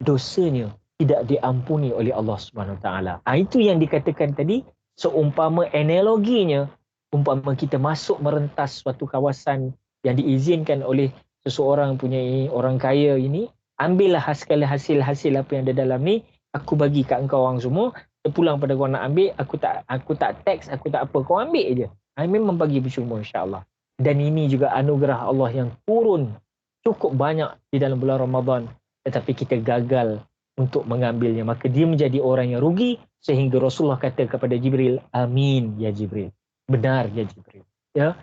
Speaker 3: dosanya tidak diampuni oleh Allah SWT. Itu yang dikatakan tadi, seumpama analoginya, umpama kita masuk merentas suatu kawasan yang diizinkan oleh seseorang punya orang kaya ini, ambillah segala hasil-hasil apa yang ada dalam ni, aku bagi kat engkau orang semua, pulang pada kau nak ambil, aku tak tax, aku tak apa, kau ambil je. Memang bagi percuma insya-Allah. Dan ini juga anugerah Allah yang turun cukup banyak di dalam bulan Ramadan, tetapi kita gagal untuk mengambilnya. Maka dia menjadi orang yang rugi, sehingga Rasulullah kata kepada Jibril, amin ya Jibril. Benar ya Jibril. Ya.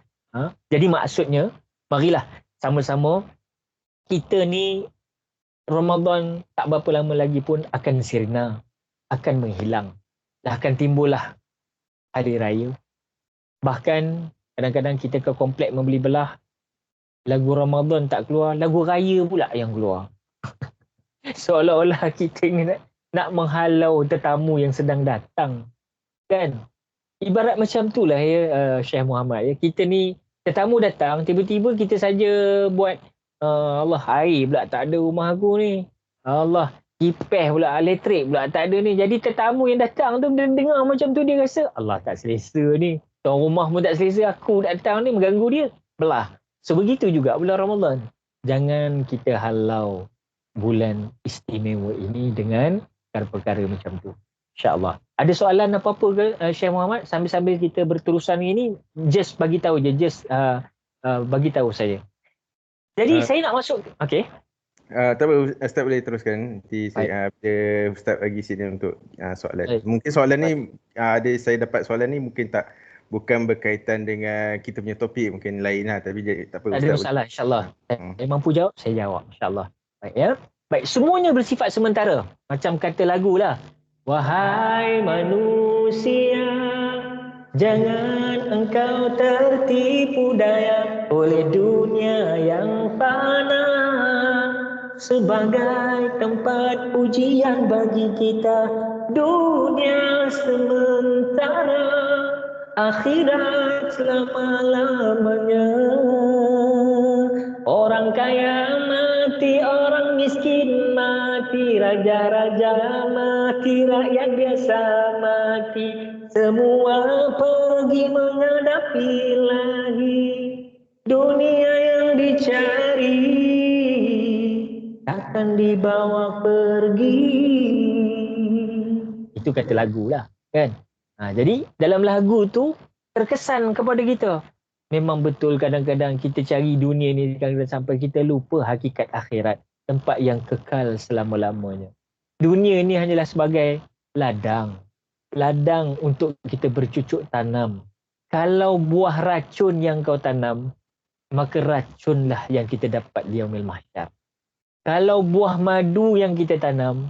Speaker 3: Jadi maksudnya, marilah sama-sama kita ni Ramadan tak berapa lama lagi pun akan sirna, akan menghilang. Dan akan timbullah hari raya. Bahkan kadang-kadang kita ke komplek membeli belah, lagu Ramadan tak keluar, lagu raya pula yang keluar. Seolah-olah kita ni nak menghalau tetamu yang sedang datang. Kan? Ibarat macam itulah ya Syekh Muhammad. Ya. Kita ni tetamu datang, tiba-tiba kita saja buat Allah air pula tak ada rumah aku ni. Allah, kipeh pula, elektrik pula tak ada ni. Jadi tetamu yang datang tu dia dengar macam tu dia rasa Allah tak selesa ni. Tuan rumah pun tak selesa, aku datang ni mengganggu dia. Belah. So begitu juga bulan Ramadan. Jangan kita halau bulan istimewa ini dengan perkara-perkara macam tu. InsyaAllah. Ada soalan apa-apa ke Syekh Muhammad sambil-sambil kita berterusan ini? Just bagi tahu je, just bagi tahu saja. Jadi saya nak masuk, okey.
Speaker 1: Tak apa, Ustaz boleh teruskan. Nanti saya ada Ustaz bagi sini untuk soalan.
Speaker 3: Baik.
Speaker 1: Mungkin soalan ni ada saya dapat soalan ni mungkin bukan berkaitan dengan kita punya topik, mungkin lain lah, tapi tak apa.
Speaker 3: Tak ada masalah, insyaAllah. Saya mampu jawab, saya jawab, insyaAllah. Baik, ya. Baik, semuanya bersifat sementara. Macam kata lagu lah. Wahai manusia, jangan engkau tertipu daya oleh dunia yang fana, sebagai tempat ujian bagi kita. Dunia sementara, akhirat selama-lamanya. Orang kaya mati, orang miskin mati, raja-raja mati, rakyat biasa mati. Semua pergi menghadapi ilahi. Dunia yang dicari takkan dibawa pergi. Itu kata lagu lah, kan? Jadi dalam lagu tu terkesan kepada kita. Memang betul kadang-kadang kita cari dunia ni sampai kita lupa hakikat akhirat. Tempat yang kekal selama-lamanya. Dunia ni hanyalah sebagai ladang. Ladang untuk kita bercucuk tanam. Kalau buah racun yang kau tanam, maka racunlah yang kita dapat di yaumil mahsyar. Kalau buah madu yang kita tanam,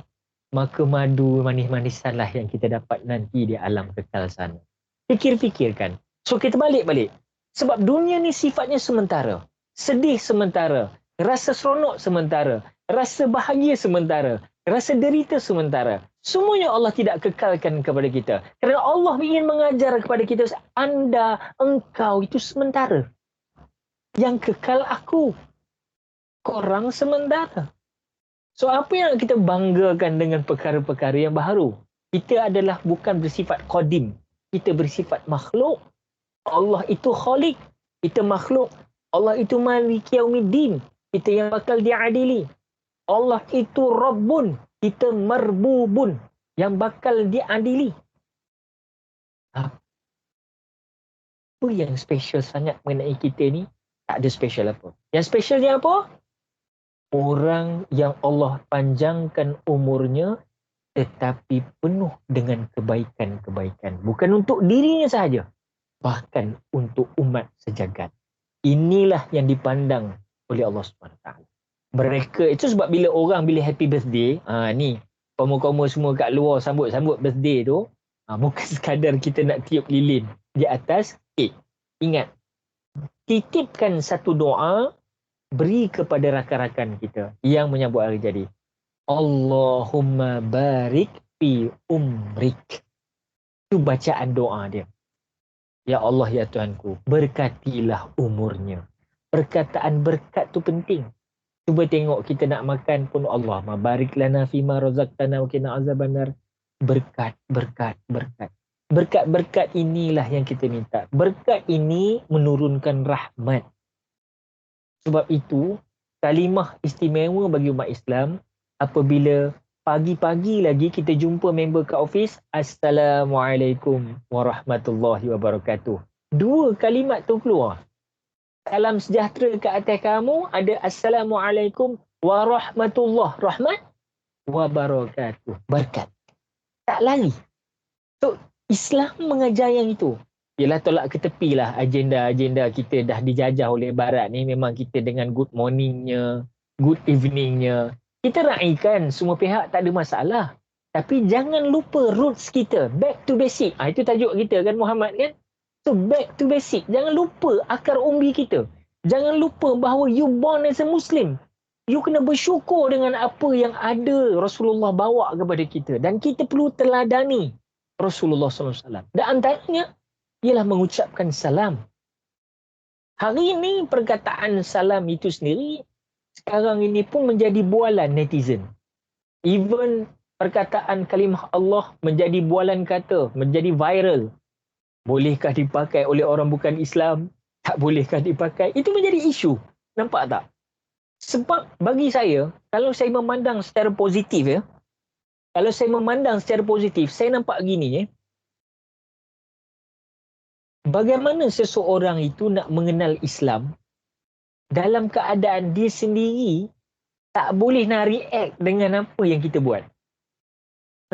Speaker 3: maka madu manis-manisanlah yang kita dapat nanti di alam kekal sana. Fikir-fikirkan. So kita balik-balik. Sebab dunia ni sifatnya sementara. Sedih sementara. Rasa seronok sementara. Rasa bahagia sementara. Rasa derita sementara. Semuanya Allah tidak kekalkan kepada kita. Kerana Allah ingin mengajar kepada kita, engkau itu sementara. Yang kekal aku. Korang sementara. So apa yang kita banggakan dengan perkara-perkara yang baru? Kita adalah bukan bersifat qadim. Kita bersifat makhluk. Allah itu khalik. Kita makhluk. Allah itu maliki yaumiddin. Kita yang bakal diadili. Allah itu Rabbun. Kita marbubun. Yang bakal diadili. Apa yang special sangat mengenai kita ni? Tak ada special apa. Yang specialnya apa? Orang yang Allah panjangkan umurnya tetapi penuh dengan kebaikan-kebaikan. Bukan untuk dirinya sahaja. Bahkan untuk umat sejagat. Inilah yang dipandang oleh Allah SWT. Mereka itu sebab bila orang bila happy birthday, ni kaum-kaum semua kat luar sambut birthday tu, bukan sekadar kita nak tiup lilin di atas kek. Ingat, titipkan satu doa, beri kepada rakan-rakan kita yang menyambut hari jadi. Allahumma barik fi umrik. Itu bacaan doa dia. Ya Allah, ya Tuhanku, berkatilah umurnya. Perkataan berkat tu penting. Cuba tengok kita nak makan pun Allah barik lana fima razaqtana wa qina azabannar. Berkat, berkat, berkat. Berkat-berkat inilah yang kita minta. Berkat ini menurunkan rahmat. Sebab itu, kalimah istimewa bagi umat Islam apabila pagi-pagi lagi kita jumpa member kat office, Assalamualaikum warahmatullahi wabarakatuh. Dua kalimat tu keluar. Salam sejahtera ke atas kamu, ada Assalamualaikum warahmatullahi rahmat wabarakatuh. Berkat. Tak lari. So, Islam mengajar yang itu. Yelah, tolak ke tepi lah agenda-agenda kita dah dijajah oleh Barat ni. Memang kita dengan good morningnya, good eveningnya. Kita raikan semua pihak, tak ada masalah. Tapi jangan lupa roots kita. Back to basic. Itu tajuk kita kan Muhammad kan? So back to basic. Jangan lupa akar umbi kita. Jangan lupa bahawa you born as a Muslim. You kena bersyukur dengan apa yang ada Rasulullah bawa kepada kita. Dan kita perlu teladani Rasulullah SAW. Dan antaranya ialah mengucapkan salam. Hari ini perkataan salam itu sendiri sekarang ini pun menjadi bualan netizen. Even perkataan kalimah Allah menjadi bualan kata, menjadi viral. Bolehkah dipakai oleh orang bukan Islam? Tak bolehkah dipakai? Itu menjadi isu. Nampak tak? Sebab bagi saya, kalau saya memandang secara positif ya, saya nampak gini bagaimana seseorang itu nak mengenal Islam dalam keadaan dia sendiri tak boleh nak react dengan apa yang kita buat.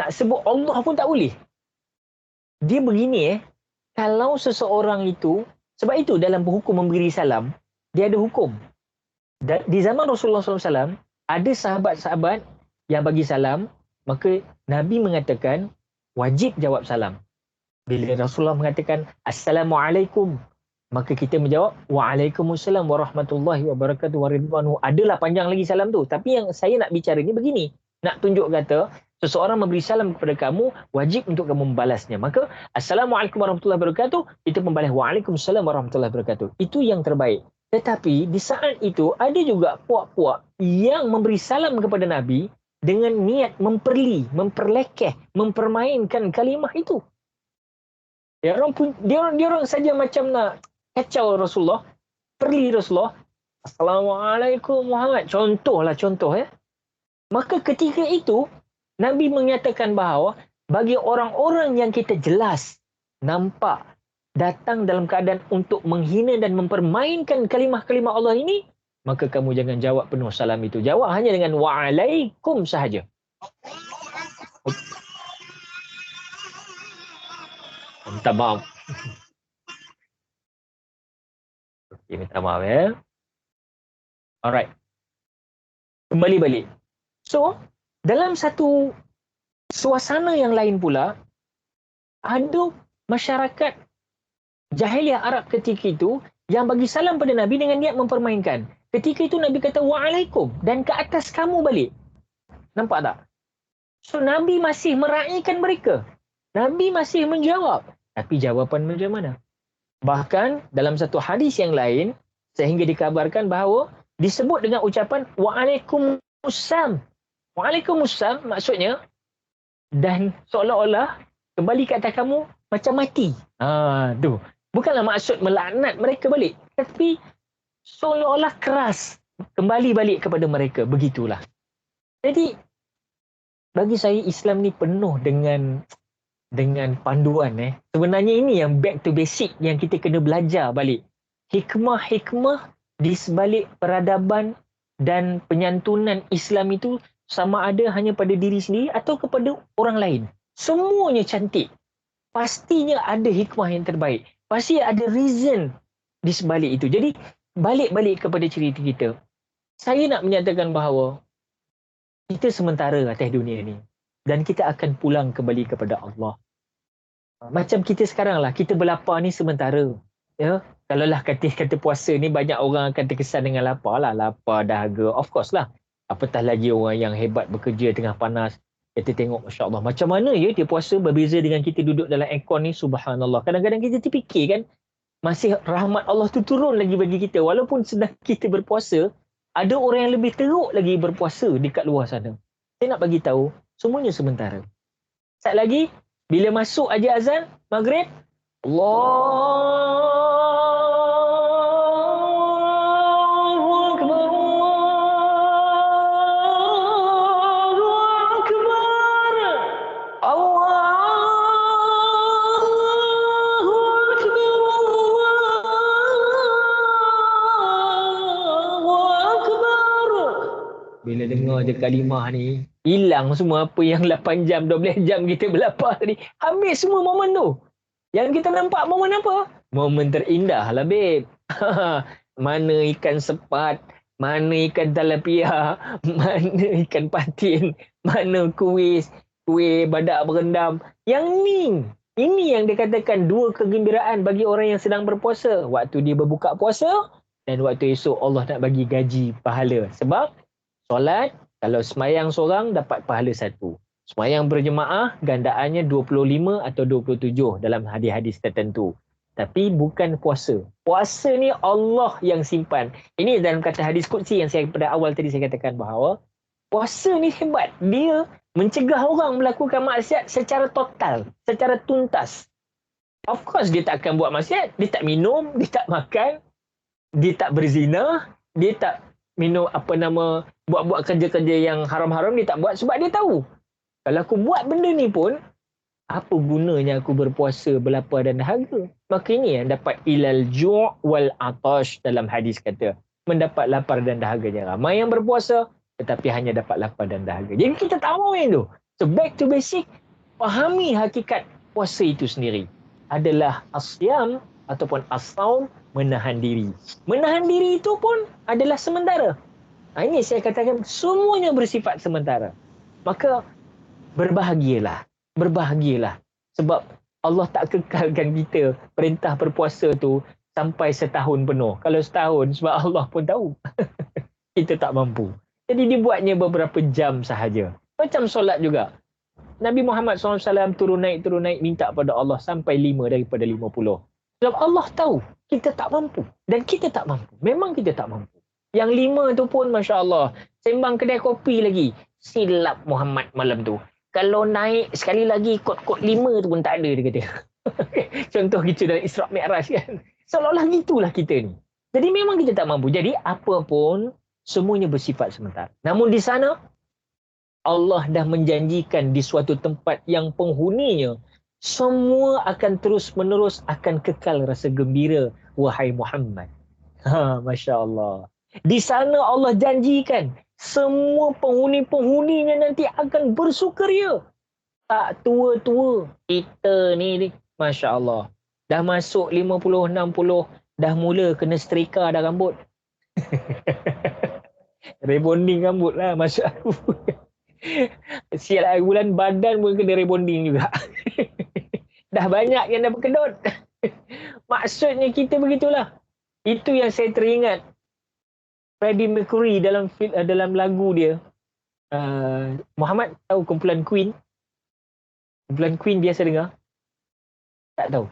Speaker 3: Nak sebut Allah pun tak boleh. Dia begini kalau seseorang itu, sebab itu dalam hukum memberi salam, dia ada hukum. Di zaman Rasulullah SAW, ada sahabat-sahabat yang bagi salam, maka Nabi mengatakan, wajib jawab salam. Bila Rasulullah mengatakan, Assalamualaikum, maka kita menjawab, Waalaikumsalam warahmatullahi wabarakatuh waridwanu. Adalah panjang lagi salam tu. Tapi yang saya nak bicara ni begini. Nak tunjuk kata, seseorang memberi salam kepada kamu, wajib untuk kamu membalasnya. Maka, Assalamualaikum warahmatullahi wabarakatuh, kita membalas Waalaikumsalam warahmatullahi wabarakatuh. Itu yang terbaik. Tetapi di saat itu, ada juga puak-puak yang memberi salam kepada Nabi dengan niat memperlekeh, mempermainkan kalimah itu. Dia orang saja macam nak kacau Rasulullah, perli Rasulullah. Assalamualaikum Muhammad. Contoh ya. Maka ketika itu, Nabi menyatakan bahawa bagi orang-orang yang kita jelas nampak datang dalam keadaan untuk menghina dan mempermainkan kalimah-kalimah Allah ini, maka kamu jangan jawab penuh salam itu. Jawab hanya dengan wa'alaikum sahaja. Minta maaf. Okay, minta maaf ya. Alright. Kembali balik. So, dalam satu suasana yang lain pula, ada masyarakat jahiliah Arab ketika itu yang bagi salam pada Nabi dengan niat mempermainkan. Ketika itu Nabi kata wa'alaikum dan ke atas kamu balik. Nampak tak? So Nabi masih meraihkan mereka. Nabi masih menjawab. Tapi jawapan macam mana? Bahkan dalam satu hadis yang lain, sehingga dikabarkan bahawa disebut dengan ucapan wa'alaikumussalam. Wa'alaikumussalam maksudnya, dan seolah-olah kembali ke atas kamu macam mati. Tu. Bukanlah maksud melaknat mereka balik. Tapi seolah-olah keras kembali balik kepada mereka. Begitulah. Jadi, bagi saya Islam ni penuh dengan panduan. Sebenarnya ini yang back to basic yang kita kena belajar balik. Hikmah-hikmah di sebalik peradaban dan penyantunan Islam itu sama ada hanya pada diri sendiri atau kepada orang lain. Semuanya cantik. Pastinya ada hikmah yang terbaik. Pasti ada reason di sebalik itu. Jadi, balik-balik kepada cerita kita. Saya nak menyatakan bahawa kita sementara atas dunia ni. Dan kita akan pulang kembali kepada Allah. Macam kita sekarang lah. Kita berlapar ni sementara. Ya, kalaulah kata puasa ni banyak orang akan terkesan dengan lapar lah. Lapar, dahaga. Of course lah. Apatah lagi orang yang hebat bekerja tengah panas. Kita tengok Masya Allah. Macam mana ya dia puasa berbeza dengan kita duduk dalam aircon ni. Subhanallah. Kadang-kadang kita terfikir kan. Masih rahmat Allah tu turun lagi bagi kita. Walaupun sedang kita berpuasa. Ada orang yang lebih teruk lagi berpuasa dekat luar sana. Saya nak bagi tahu. Semuanya sementara. Sekejap lagi. Bila masuk aja azan. Maghrib. Allah. Bila dengar je kalimah ni, hilang semua apa yang 8 jam, 12 jam kita berlapar tadi. Habis semua momen tu. Yang kita nampak momen apa? Momen terindah lah, babe. Mana ikan sepat, mana ikan tilapia, mana ikan patin, mana kuih badak berendam. Yang ini yang dikatakan dua kegembiraan bagi orang yang sedang berpuasa. Waktu dia berbuka puasa dan waktu esok Allah nak bagi gaji pahala. Sebab solat, kalau semayang seorang dapat pahala 1. Semayang berjemaah, gandaannya 25 atau 27 dalam hadis-hadis tertentu. Tapi bukan puasa. Puasa ni Allah yang simpan. Ini dalam kata hadis Qudsi yang saya pada awal tadi saya katakan bahawa Puasa ni hebat. Dia mencegah orang melakukan maksiat secara total, secara tuntas. Of course dia tak akan buat maksiat. Dia tak minum, dia tak makan, dia tak berzina, dia tak minum buat-buat kerja-kerja yang haram-haram, dia tak buat sebab dia tahu. Kalau aku buat benda ni pun, apa gunanya aku berpuasa, berlapar dan dahaga? Maka ini yang dapat ilal ju' wal atash dalam hadis kata. Mendapat lapar dan dahaga. Ramai yang berpuasa tetapi hanya dapat lapar dan dahaga. Jadi kita tahu yang tu. So back to basic, fahami hakikat puasa itu sendiri. Adalah asyam ataupun as-saum, menahan diri. Menahan diri itu pun adalah sementara. Ini saya katakan semuanya bersifat sementara. Maka berbahagialah. Berbahagialah. Sebab Allah tak kekalkan kita perintah berpuasa tu sampai setahun penuh. Kalau setahun, sebab Allah pun tahu. Kita tak mampu. Jadi dibuatnya beberapa jam sahaja. Macam solat juga. Nabi Muhammad SAW turun naik minta pada Allah sampai 5 daripada 50. Sebab Allah tahu kita tak mampu. Dan kita tak mampu. Memang kita tak mampu. Yang 5 tu pun Masya Allah. Sembang kedai kopi lagi. Silap Muhammad malam tu. Kalau naik sekali lagi kod-kod 5 tu pun tak ada, dia kata. Contoh kita dalam Isra' Mi'raj kan. Seolah-olah gitulah kita ni. Jadi memang kita tak mampu. Jadi apa pun semuanya bersifat sementara. Namun di sana Allah dah menjanjikan di suatu tempat yang penghuninya semua akan terus menerus akan kekal rasa gembira, wahai Muhammad. Masya Allah. Di sana Allah janjikan semua penghuni-penghuninya nanti akan bersukaria. Tak tua-tua. Kita ni, Masya Allah. Dah masuk 50, 60, dah mula kena setrika dah rambut. Rebonding rambut lah, Masya Allah. Sial lah, bulan badan pun kena rebonding juga. Dah banyak yang dah berkedut. Maksudnya kita begitulah. Itu yang saya teringat. Freddie Mercury dalam lagu dia. Muhammad tahu kumpulan Queen? Kumpulan Queen biasa dengar? Tak tahu.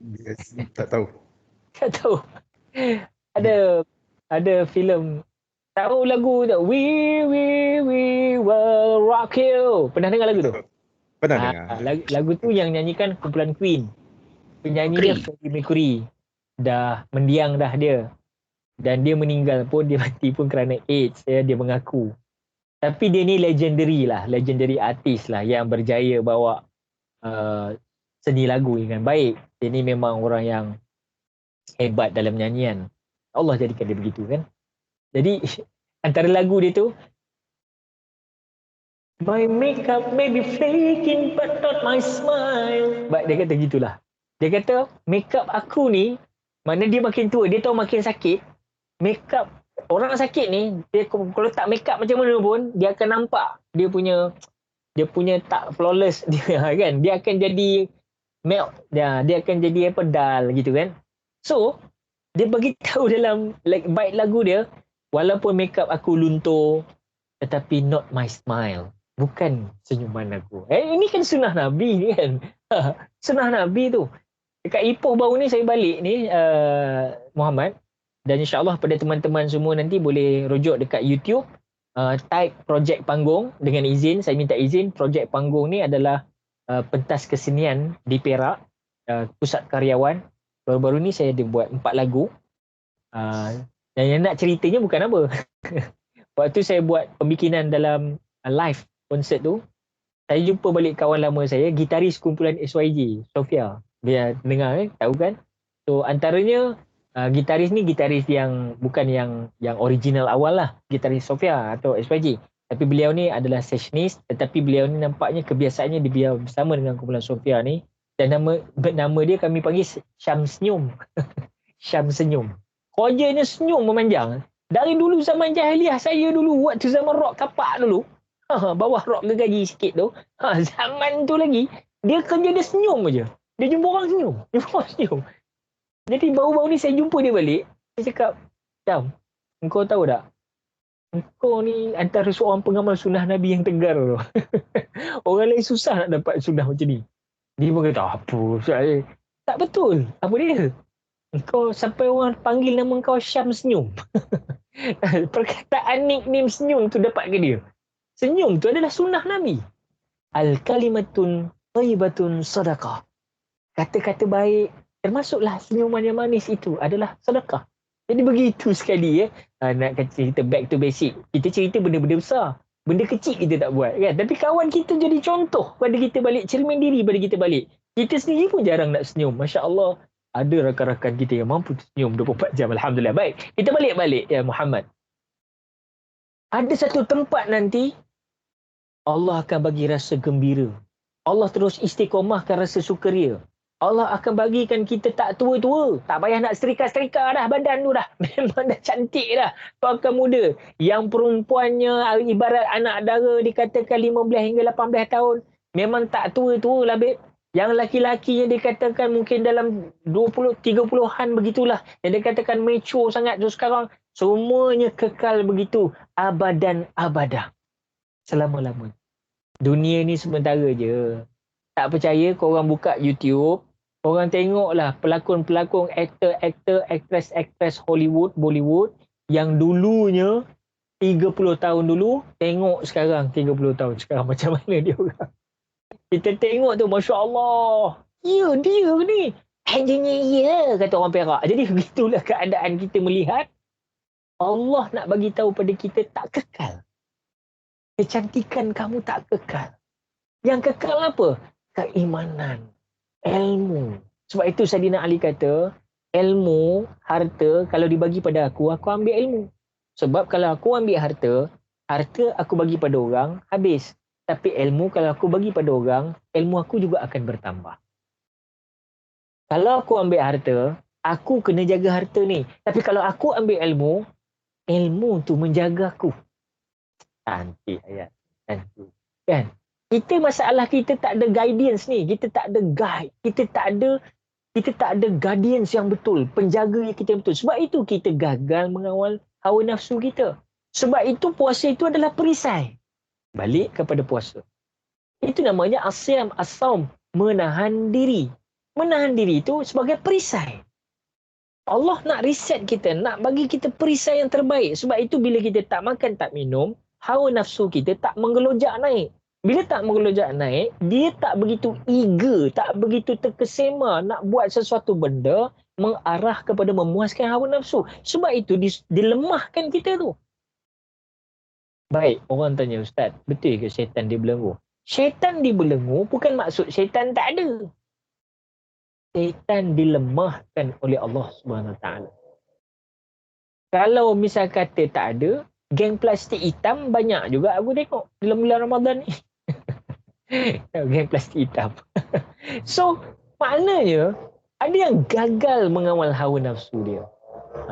Speaker 1: Yes, tak tahu.
Speaker 3: Tak tahu. Ada filem. Tahu lagu tu? We will rock you. Pernah dengar lagu tu?
Speaker 1: Pernah dengar.
Speaker 3: Lagu tu yang nyanyikan kumpulan Queen. Penyanyi dia Freddie Mercury. Dah mendiang dah dia. Dan dia meninggal pun, dia mati pun kerana AIDS. Dia mengaku. Tapi dia ni legendary lah. Legendary artis lah yang berjaya bawa seni lagu dengan baik. Dia ni memang orang yang hebat dalam nyanyian. Allah jadikan dia begitu kan. Jadi antara lagu dia tu, my makeup may be flaking but not my smile. Dia kata gitulah. Dia kata makeup aku ni, mana dia makin tua, dia tahu makin sakit. Makeup orang sakit ni, dia kalau tak makeup macam mana pun, dia akan nampak dia punya tak flawless dia kan. Dia akan jadi melt. Dia akan jadi dull gitu kan. So, dia bagi tahu dalam bait lagu dia, walaupun makeup aku luntur, tetapi not my smile. Bukan senyuman aku. Ini kan sunnah Nabi ni kan. Sunnah Nabi tu. Dekat Ipoh baru ni saya balik ni, Muhammad. Dan insyaAllah pada teman-teman semua nanti boleh rujuk dekat YouTube. Type Projek Panggung dengan izin. Saya minta izin. Projek Panggung ni adalah pentas kesenian di Perak. Pusat karyawan. Baru-baru ni saya ada buat 4 lagu. Dan yang nak ceritanya bukan apa. Waktu saya buat pembikinan dalam live konsert tu, saya jumpa balik kawan lama saya, gitaris kumpulan SYJ, Sofia. Dia dengar tahu kan? So antaranya gitaris ni gitaris yang bukan yang original awal lah, gitaris Sofia atau SYJ. Tapi beliau ni adalah sessionist, tetapi beliau ni nampaknya kebiasaannya dia bersama dengan kumpulan Sofia ni. Dan nama dia kami panggil Syam Senyum. Syam Senyum. Kojanya senyum memanjang. Dari dulu zaman jahiliah saya dulu, waktu zaman rock kapak dulu, bawah rock gergaji sikit tu, zaman tu lagi, dia kerja dia senyum aja. Dia jumpa orang senyum. Jadi baru-baru ni saya jumpa dia balik, saya cakap, Syam, engkau tahu tak? Engkau ni antara seorang pengamal sunnah Nabi yang tegar tu. Orang lain susah nak dapat sunnah macam ni. Dia pun kata, apa? Tak betul. Apa dia? Engkau sampai orang panggil nama engkau Syam Senyum. Perkataan nickname senyum tu dapat ke dia? Senyum tu adalah sunnah Nabi. Al-kalimatun thayyibatun sadaqah. Kata-kata baik, termasuklah senyuman yang manis itu adalah sedekah. Jadi begitu sekali nak cerita back to basic. Kita cerita benda-benda besar. Benda kecil kita tak buat kan. Tapi kawan kita jadi contoh pada kita balik. Cermin diri pada kita balik. Kita sendiri pun jarang nak senyum. Masya Allah. Ada rakan-rakan kita yang mampu senyum 24 jam. Alhamdulillah. Baik. Kita balik-balik ya Muhammad. Ada satu tempat nanti Allah akan bagi rasa gembira. Allah terus istiqomahkan rasa sukaria. Allah akan bagikan kita tak tua-tua. Tak payah nak setrika-setrika dah badan tu dah. Memang dah cantik dah. Kau akan muda. Yang perempuannya ibarat anak dara dikatakan 15 hingga 18 tahun. Memang tak tua-tua lah babe. Yang laki-lakinya dikatakan mungkin dalam 20, 30-an begitulah. Yang dikatakan mature sangat tu sekarang. Semuanya kekal begitu. Abadan abadah. Selama-lamanya. Dunia ni sementara je. Tak percaya korang buka YouTube. Korang tengoklah pelakon-pelakon, aktor-aktor, aktris-aktris Hollywood, Bollywood yang dulunya 30 tahun dulu, tengok sekarang 30 tahun sekarang macam mana dia orang. Kita tengok tu, Masya Allah. Ya, dia ni. Hanya ya, kata orang Perak. Jadi begitulah keadaan kita melihat Allah nak bagi tahu pada kita tak kekal. Kecantikan kamu tak kekal. Yang kekal apa? Keimanan. Ilmu. Sebab itu Saidina Ali kata, ilmu, harta, kalau dibagi pada aku ambil ilmu. Sebab kalau aku ambil harta aku bagi pada orang, habis. Tapi ilmu, kalau aku bagi pada orang, ilmu aku juga akan bertambah. Kalau aku ambil harta, aku kena jaga harta ni. Tapi kalau aku ambil ilmu, ilmu tu menjaga aku. Cantik ayat. Cantik. Kan? Kita masalah kita tak ada guidance ni. Kita tak ada guide. Kita tak ada guardians yang betul. Penjaga yang kita betul. Sebab itu kita gagal mengawal hawa nafsu kita. Sebab itu puasa itu adalah perisai. Balik kepada puasa. Itu namanya asyam, as-saum. Menahan diri. Menahan diri itu sebagai perisai. Allah nak reset kita. Nak bagi kita perisai yang terbaik. Sebab itu bila kita tak makan, tak minum, hawa nafsu kita tak menggelojak naik. Bila tak mengelojak naik, dia tak begitu eager, tak begitu terkesima nak buat sesuatu benda mengarah kepada memuaskan hawa nafsu. Sebab itu dilemahkan kita tu. Baik, orang tanya, Ustaz, betul ke syaitan dibelenggu? Syaitan dibelenggu bukan maksud syaitan tak ada. Syaitan dilemahkan oleh Allah SWT. Kalau misal kata tak ada, geng plastik hitam banyak juga aku tengok dalam bulan Ramadan ni. Geng plastik hitam. So, maknanya ada yang gagal mengawal hawa nafsu dia.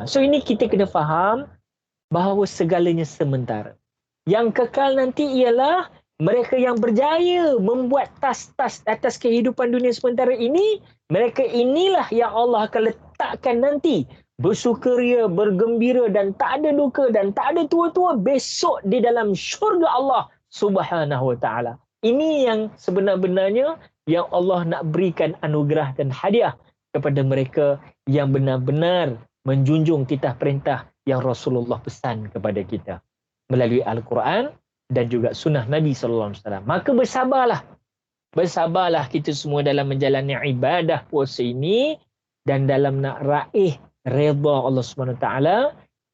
Speaker 3: So, ini kita kena faham bahawa segalanya sementara. Yang kekal nanti ialah mereka yang berjaya membuat tas-tas atas kehidupan dunia sementara ini. Mereka inilah yang Allah akan letakkan nanti bersukaria, bergembira dan tak ada duka dan tak ada tua-tua besok di dalam syurga Allah Subhanahu wa ta'ala. Ini yang sebenar-benarnya yang Allah nak berikan anugerah dan hadiah kepada mereka yang benar-benar menjunjung titah perintah yang Rasulullah pesan kepada kita melalui Al-Quran dan juga sunnah Nabi SAW. Maka bersabarlah. Bersabarlah kita semua dalam menjalani ibadah puasa ini dan dalam nak raih redha Allah SWT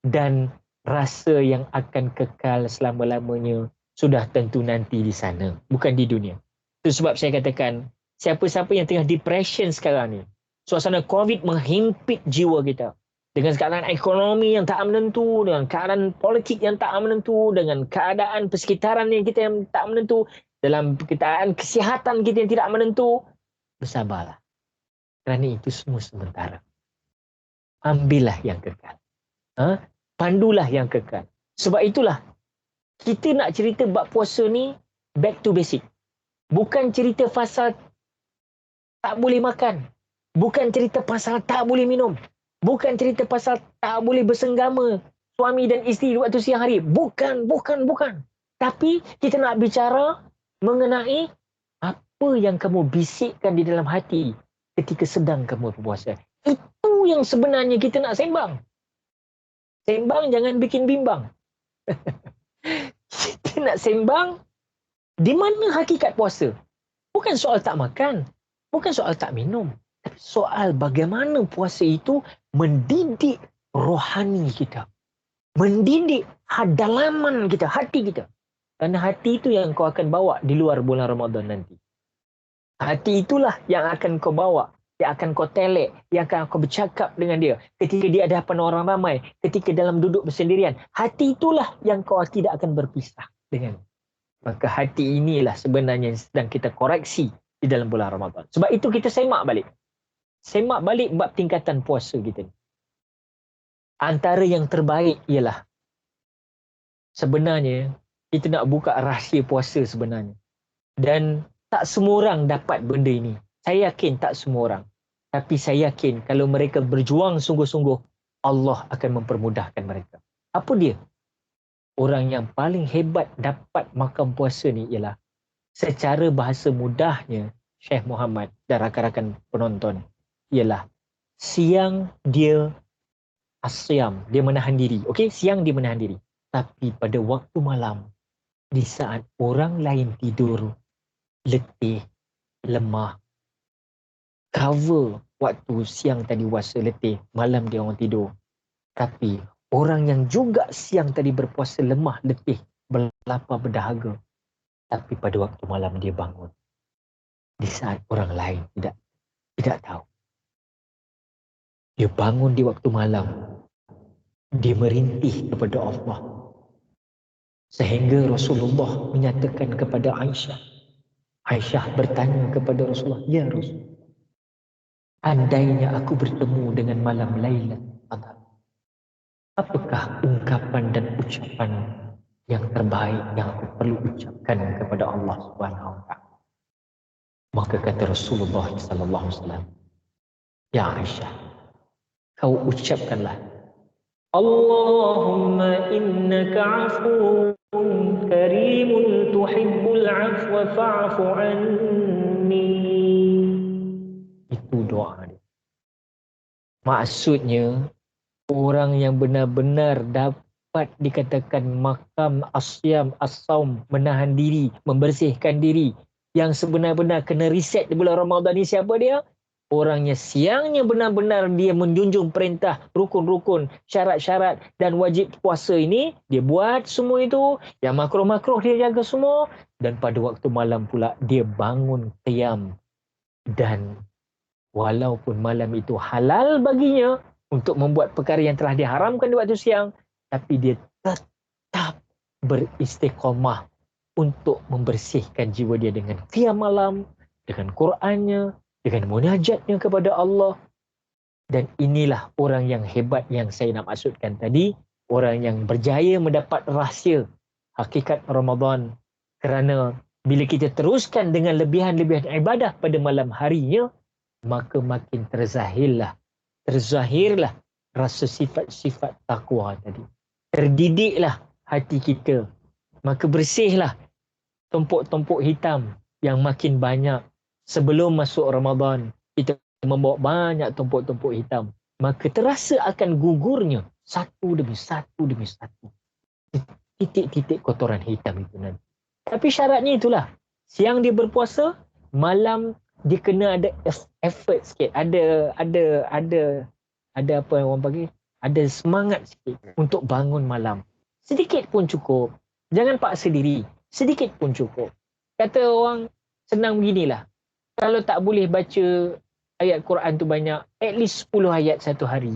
Speaker 3: dan rasa yang akan kekal selama-lamanya sudah tentu nanti di sana, bukan di dunia. Itu sebab saya katakan, siapa-siapa yang tengah depression sekarang ni, suasana COVID menghimpit jiwa kita. Dengan keadaan ekonomi yang tak menentu, dengan keadaan politik yang tak menentu, dengan keadaan persekitaran yang kita yang tak menentu, dalam keadaan kesihatan kita yang tidak menentu, bersabarlah. Kerana itu semua sementara. Ambillah yang kekal. Pandulah yang kekal. Sebab itulah, kita nak cerita bab puasa ni back to basic. Bukan cerita pasal tak boleh makan. Bukan cerita pasal tak boleh minum. Bukan cerita pasal tak boleh bersenggama suami dan isteri waktu siang hari. Bukan. Tapi kita nak bicara mengenai apa yang kamu bisikkan di dalam hati ketika sedang kamu berpuasa. Itu yang sebenarnya kita nak sembang. Sembang jangan bikin bimbang. Kita nak sembang, di mana hakikat puasa? Bukan soal tak makan, bukan soal tak minum, tapi soal bagaimana puasa itu mendidik rohani kita. Mendidik dalaman kita, hati kita. Kerana hati itu yang kau akan bawa di luar bulan Ramadan nanti. Hati itulah yang akan kau bawa, yang akan kau telek, yang akan kau bercakap dengan dia. Ketika di hadapan orang ramai, ketika dalam duduk bersendirian. Hati itulah yang kau tidak akan berpisah dengan. Maka hati inilah sebenarnya yang sedang kita koreksi di dalam bulan Ramadan. Sebab itu kita semak balik. Semak balik bab tingkatan puasa kita ni. Antara yang terbaik ialah sebenarnya kita nak buka rahsia puasa sebenarnya. Dan tak semua orang dapat benda ini. Saya yakin tak semua orang. Tapi saya yakin kalau mereka berjuang sungguh-sungguh, Allah akan mempermudahkan mereka. Apa dia? Orang yang paling hebat dapat makam puasa ni ialah secara bahasa mudahnya Syekh Muhammad dan rakan-rakan penonton ialah siang dia asyam, dia menahan diri. Okey, siang dia menahan diri. Tapi pada waktu malam, di saat orang lain tidur, letih, lemah, cover waktu siang tadi puasa letih, malam dia orang tidur. Tapi orang yang juga siang tadi berpuasa lemah, letih, berlapar, berdahaga. Tapi pada waktu malam dia bangun. Di saat orang lain tidak tahu. Dia bangun di waktu malam. Dia merintih kepada Allah. Sehingga Rasulullah menyatakan kepada Aisyah. Aisyah bertanya kepada Rasulullah, "Ya Rasul, andainya aku bertemu dengan malam Lailatul Qadar, apakah ungkapan dan ucapan yang terbaik yang aku perlu ucapkan kepada Allah Subhanahu wa taala?" Maka kata Rasulullah sallallahu alaihi wasallam, "Ya Aisyah, kau ucapkanlah, Allahumma innaka afuwun karimun tuhibbul afwa fa'fu anni." Itu doa dia. Maksudnya orang yang benar-benar dapat dikatakan makam asyam, as-saum, menahan diri, membersihkan diri, yang sebenar-benar kena reset di bulan Ramadan ni siapa dia? Orangnya siangnya benar-benar dia menjunjung perintah, rukun-rukun, syarat-syarat dan wajib puasa ini, dia buat semua itu, yang makruh-makruh dia jaga semua, dan pada waktu malam pula dia bangun qiyam. Dan walaupun malam itu halal baginya untuk membuat perkara yang telah diharamkan di waktu siang, tapi dia tetap beristiqamah untuk membersihkan jiwa dia dengan qiyam malam, dengan Qurannya, dengan munajatnya kepada Allah. Dan inilah orang yang hebat yang saya nak maksudkan tadi, orang yang berjaya mendapat rahsia hakikat Ramadan. Kerana bila kita teruskan dengan lebihan-lebihan ibadah pada malam harinya, maka makin terzahirlah rasa sifat-sifat takwa tadi. Terdidiklah hati kita. Maka bersihlah tumpuk-tumpuk hitam yang makin banyak. Sebelum masuk Ramadan, kita membawa banyak tumpuk-tumpuk hitam. Maka terasa akan gugurnya satu demi satu demi satu titik-titik kotoran hitam itu nanti. Tapi syaratnya itulah. Siang dia berpuasa, malam dia kena ada effort sikit. Ada apa yang orang panggil? Ada semangat sikit untuk bangun malam. Sedikit pun cukup. Jangan paksa diri. Sedikit pun cukup. Kata orang senang beginilah. Kalau tak boleh baca ayat Quran tu banyak, at least 10 ayat satu hari.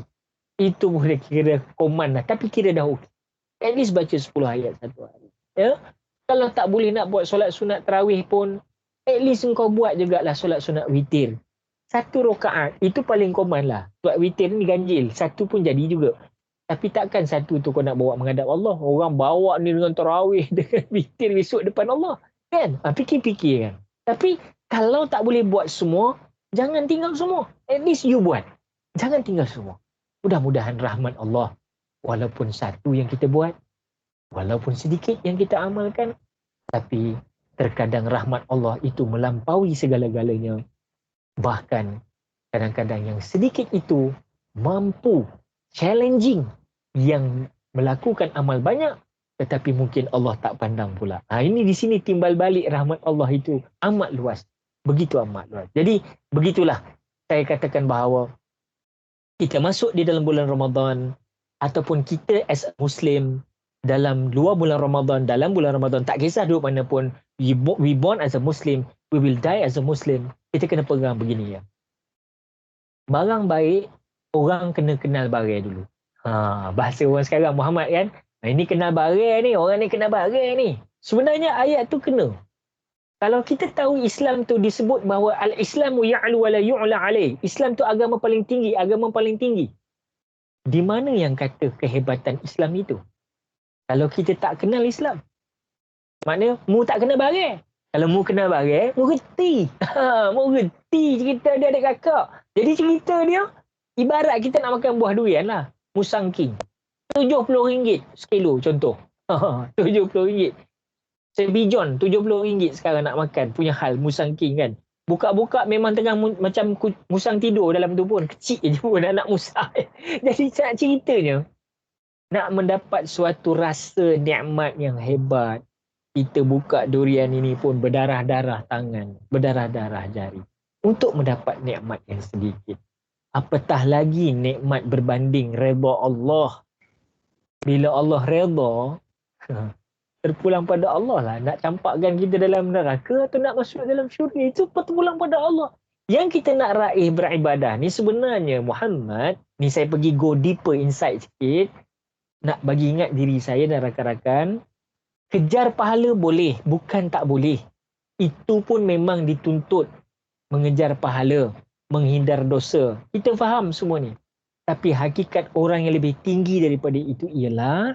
Speaker 3: Itu boleh kira koman lah. Tapi kira dah okey. At least baca 10 ayat satu hari. Ya? Kalau tak boleh nak buat solat sunat tarawih pun, at least engkau buat jugalah solat sunat witir. 1 rakaat, itu paling koman lah. Solat witir ni ganjil. 1 pun jadi juga. Tapi takkan 1 tu kau nak bawa menghadap Allah. Orang bawa ni dengan tarawih, dengan witir besok depan Allah. Kan? Fikir-fikir kan. Tapi kalau tak boleh buat semua, jangan tinggal semua. At least you buat. Jangan tinggal semua. Mudah-mudahan rahmat Allah. Walaupun 1 yang kita buat, walaupun sedikit yang kita amalkan, tapi terkadang rahmat Allah itu melampaui segala-galanya. Bahkan kadang-kadang yang sedikit itu mampu challenging yang melakukan amal banyak tetapi mungkin Allah tak pandang pula. Ini di sini timbal balik rahmat Allah itu amat luas. Begitu amat luas. Jadi begitulah saya katakan bahawa kita masuk di dalam bulan Ramadan ataupun kita as a Muslim dalam luar bulan Ramadan, dalam bulan Ramadan, tak kisah duduk mana pun, we born as a Muslim, we will die as a Muslim. Kita kena pegang begini ya. Barang baik, orang kena kenal barai dulu. Bahasa orang sekarang Muhammad kan, ini kenal barai ni, orang ni kenal barai ni. Sebenarnya ayat tu kena. Kalau kita tahu Islam tu disebut bahawa al-Islamu ya'lu wa la yu'la alaih. Islam tu agama paling tinggi, agama paling tinggi. Di mana yang kata kehebatan Islam itu? Kalau kita tak kenal Islam. Maknanya, mu tak kena barai. Kalau mu kenal barai, mu reti. Mu reti cerita dia adik kakak. Jadi cerita dia, ibarat kita nak makan buah durian lah. Musangking. RM70 sekilo contoh. RM70. Sebijon RM70 sekarang nak makan. Punya hal musangking kan. Buka-buka memang tengah macam musang tidur dalam tu pun. Kecil je pun anak musang. Jadi nak ceritanya, nak mendapat suatu rasa nikmat yang hebat, kita buka durian ini pun berdarah-darah tangan, berdarah-darah jari. Untuk mendapat nikmat yang sedikit. Apatah lagi nikmat berbanding redha Allah. Bila Allah redha, terpulang pada Allah lah. Nak campakkan kita dalam neraka atau nak masuk dalam syurga, itu terpulang pada Allah. Yang kita nak raih beribadah ni sebenarnya Muhammad, ni saya pergi go deeper inside sikit, nak bagi ingat diri saya dan rakan-rakan, kejar pahala boleh, bukan tak boleh. Itu pun memang dituntut mengejar pahala, menghindar dosa. Kita faham semua ni. Tapi hakikat orang yang lebih tinggi daripada itu ialah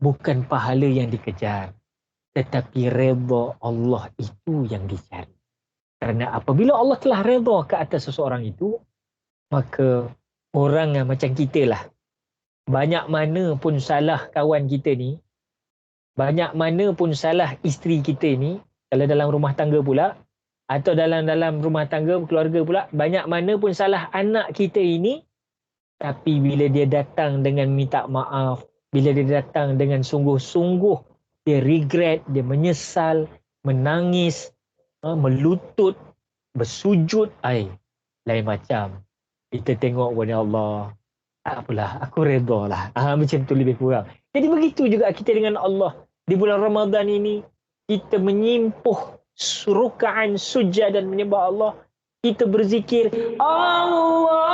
Speaker 3: bukan pahala yang dikejar, tetapi redha Allah itu yang dicari. Kerana apabila Allah telah redha ke atas seseorang itu, maka orang macam kita lah. Banyak mana pun salah kawan kita ni, banyak mana pun salah isteri kita ni, kalau dalam rumah tangga pula, atau dalam rumah tangga, keluarga pula, banyak mana pun salah anak kita ini, tapi bila dia datang dengan minta maaf, bila dia datang dengan sungguh-sungguh, dia regret, dia menyesal, menangis, melutut, bersujud, lain macam. Kita tengok kepada Allah, tak apalah, aku redha lah. Macam tu lebih kurang. Jadi begitu juga kita dengan Allah. Di bulan Ramadan ini, kita menyimpuh rukaan sujud dan menyembah Allah. Kita berzikir, Allah,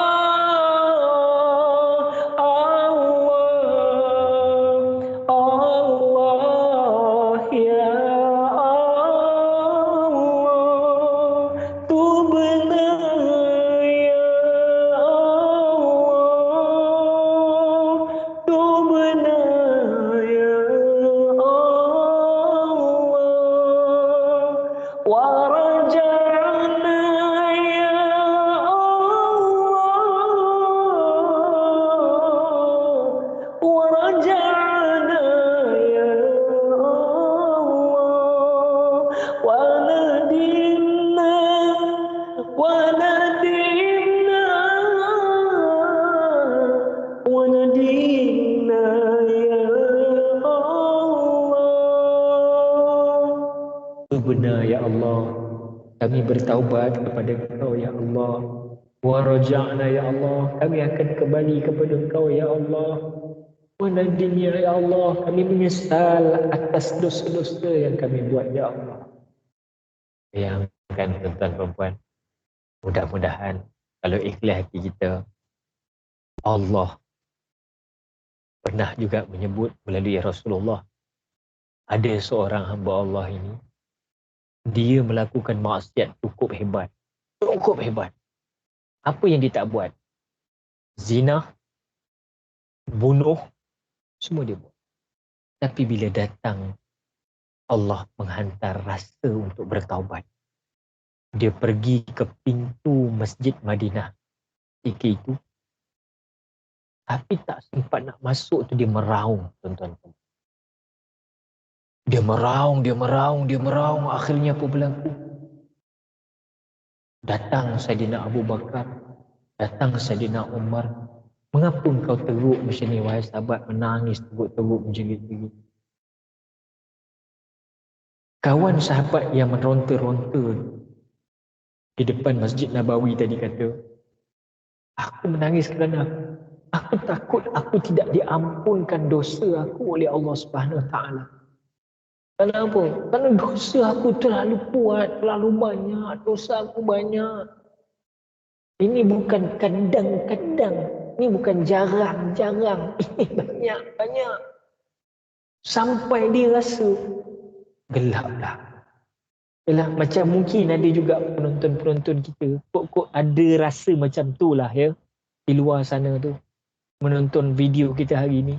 Speaker 3: benar ya Allah, kami bertaubat kepada Engkau ya Allah. Wa raja'na ya Allah, kami akan kembali kepada Engkau ya Allah. Wa nadimna ya Allah, kami menyesal atas dosa-dosa yang kami buat ya Allah. Bayangkan tuan-tuan perempuan, mudah-mudahan kalau ikhlas hati kita, Allah pernah juga menyebut melalui Rasulullah, ada seorang hamba Allah ini, dia melakukan maksiat cukup hebat. Cukup hebat. Apa yang dia tak buat? Zina, bunuh, semua dia buat. Tapi bila datang, Allah menghantar rasa untuk bertaubat. Dia pergi ke pintu Masjid Madinah ketika itu. Tapi tak sempat nak masuk tu dia meraung, tuan-tuan. Dia meraung. Akhirnya apa berlaku? Datang Saidina Abu Bakar, datang Saidina Umar, Mengapa engkau teruk macam ni, wahai sahabat, menangis teruk-teruk menjerit-jerit? Kawan sahabat yang meronta-ronta di depan Masjid Nabawi tadi kata, aku menangis kerana aku takut aku tidak diampunkan dosa aku oleh Allah Subhanahu Wa Taala. Kenapa? Kerana dosa aku terlalu kuat, terlalu banyak, dosa aku banyak. Ini bukan kadang-kadang, ini bukan jarang-jarang, ini banyak-banyak. Sampai dia rasa gelap dah. Yalah, macam mungkin ada juga penonton-penonton kita, kok ada rasa macam tu lah ya, di luar sana tu, menonton video kita hari ni.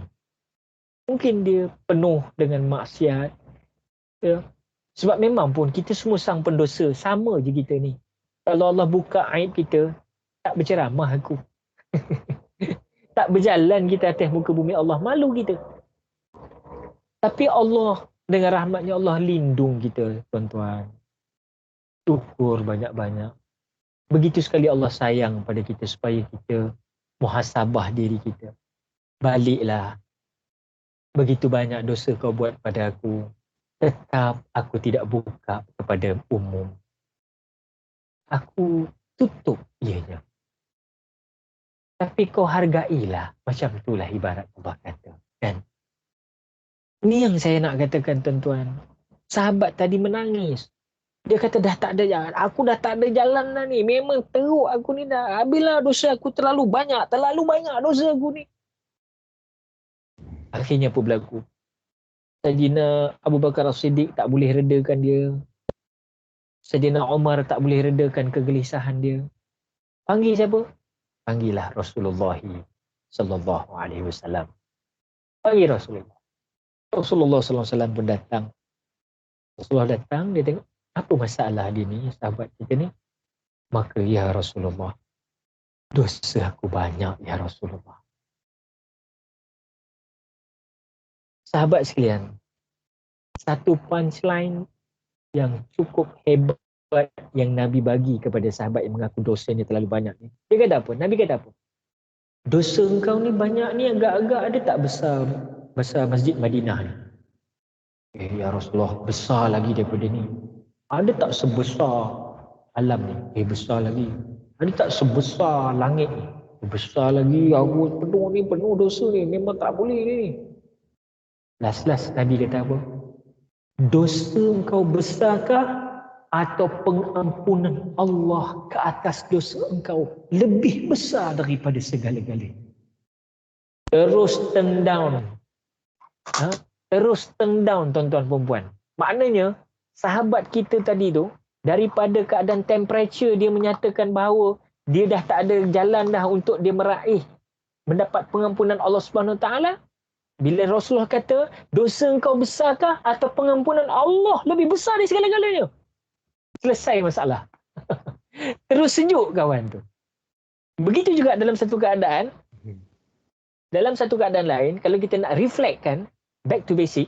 Speaker 3: Mungkin dia penuh dengan maksiat, ya. Sebab memang pun kita semua sang pendosa, sama je kita ni. Kalau Allah buka aib kita, tak berceramah aku. Tak berjalan kita atas muka bumi Allah, malu kita. Tapi Allah dengan rahmatnya Allah lindung kita, tuan-tuan. Syukur banyak-banyak. Begitu sekali Allah sayang pada kita supaya kita muhasabah diri kita. Baliklah. Begitu banyak dosa kau buat pada aku, tetap aku tidak buka kepada umum. Aku tutup ianya. Tapi kau hargailah. Macam itulah ibarat Allah kata. Kan? Ini yang saya nak katakan, tuan-tuan. Sahabat tadi menangis. Dia kata dah tak ada jalan. Aku dah tak ada jalan dah ni. Memang teruk aku ni dah. Habislah dosa aku terlalu banyak. Terlalu banyak dosa aku ni. Akhirnya apa berlaku? Sayyidina Abu Bakar As-Siddiq tak boleh redakan dia. Sayyidina Umar tak boleh redakan kegelisahan dia. Panggil siapa? Panggillah Rasulullah sallallahu alaihi wasallam. Panggil Rasulullah. Rasulullah sallallahu alaihi wasallam pun datang. Rasulullah datang, dia tengok apa masalah dia ni, sahabat kita ni. Maka ya Rasulullah, dosa aku banyak ya Rasulullah. Sahabat sekalian, satu punchline yang cukup hebat yang Nabi bagi kepada sahabat yang mengaku dosanya terlalu banyak ni. Dia kata apa? Nabi kata apa? Dosa engkau ni banyak ni, agak-agak ada tak besar Masjid Madinah ni? Ya Rasulullah, besar lagi daripada ni. Ada tak sebesar alam ni? Besar lagi. Ada tak sebesar langit ni? Besar lagi. Aku penuh dosa ni. Memang tak boleh ni. Last Nabi kata apa? Dosa engkau besarkah atau pengampunan Allah ke atas dosa engkau lebih besar daripada segala-galanya? Terus turn down. Terus turn down, tuan-tuan perempuan. Maknanya sahabat kita tadi tu, daripada keadaan temperature dia menyatakan bahawa dia dah tak ada jalan dah untuk dia meraih mendapat pengampunan Allah Subhanahu Taala. Bila Rasulullah kata, dosa engkau besarkah atau pengampunan Allah lebih besar dari segala-galanya? Selesai masalah. Terus sejuk kawan tu. Begitu juga dalam satu keadaan lain, kalau kita nak reflectkan back to basic,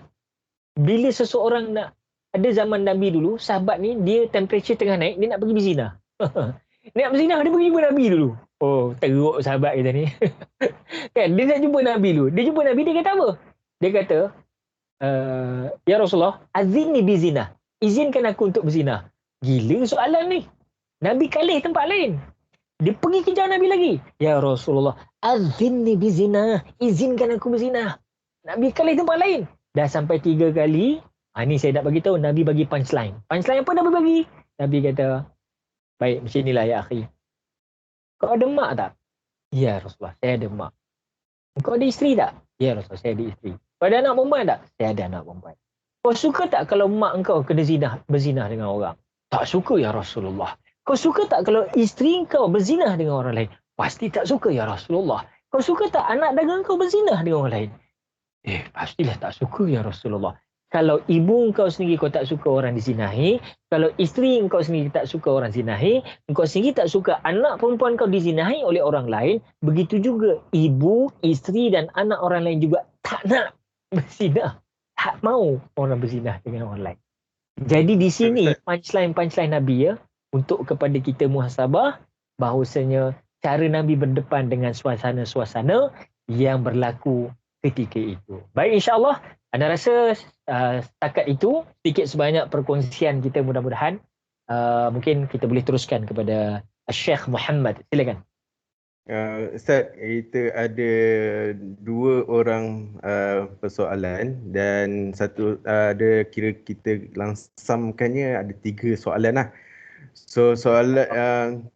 Speaker 3: bila seseorang nak, ada zaman Nabi dulu, sahabat ni dia temperature tengah naik, dia nak pergi berzina. Dia nak berzina, dia pergi jumpa Nabi dulu. Oh, teruk sahabat kita ni. Kan, dia nak jumpa Nabi dulu. Dia jumpa Nabi, dia kata apa? Dia kata, ya Rasulullah, azinni bizina. Izinkan aku untuk berzina. Gila soalan ni. Nabi kalih tempat lain. Dia pergi kejar Nabi lagi. Ya Rasulullah, azinni bizina. Izinkan aku berzina. Nabi kalih tempat lain. Dah sampai 3 kali. Ni saya nak bagi tahu, Nabi bagi punchline. Punchline apa Nabi bagi? Nabi kata, baik, macam inilah ya akhi. Kau ada mak tak? Ya Rasulullah, saya ada mak. Kau ada isteri tak? Ya Rasulullah, saya ada isteri. Kau ada anak perempuan tak? Saya ada anak perempuan. Kau suka tak kalau mak engkau kena berzina dengan orang? Tak suka ya Rasulullah. Kau suka tak kalau isteri engkau berzina dengan orang lain? Pasti tak suka ya Rasulullah. Kau suka tak anak dagang kau berzina dengan orang lain? Pastilah tak suka ya Rasulullah. Kalau ibu engkau sendiri kau tak suka orang dizinahi, kalau isteri engkau sendiri tak suka orang zinahi, engkau sendiri tak suka anak perempuan kau dizinahi oleh orang lain, begitu juga ibu, isteri dan anak orang lain juga tak nak berzina. Tak mau orang berzina dengan orang lain. Jadi di sini punchline Nabi ya, untuk kepada kita muhasabah, bahawasanya cara Nabi berdepan dengan suasana-suasana yang berlaku ketika itu. Baik, insyaAllah, anda rasa setakat itu sedikit sebanyak perkongsian kita, mudah-mudahan mungkin kita boleh teruskan kepada Syekh Muhammad. Silakan.
Speaker 1: Ustaz, kita ada 2 orang persoalan dan satu ada kira kita langsamkannya ada 3 soalan lah. So soalan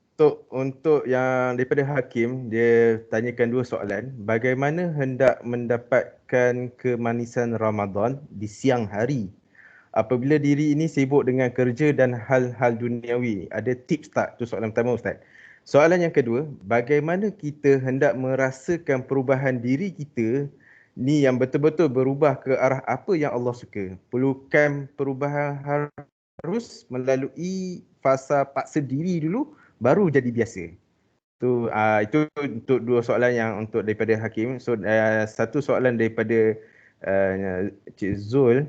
Speaker 1: untuk yang daripada Hakim, dia tanyakan 2 soalan. Bagaimana hendak mendapatkan kemanisan Ramadan di siang hari apabila diri ini sibuk dengan kerja dan hal-hal duniawi? Ada tips tak? Tu soalan pertama, Ustaz. Soalan yang kedua, bagaimana kita hendak merasakan perubahan diri kita ni yang betul-betul berubah ke arah apa yang Allah suka? Perlukan perubahan harus melalui fasa paksa diri dulu baru jadi biasa. Itu untuk 2 soalan yang untuk daripada Hakim. So satu soalan daripada Cik Zul.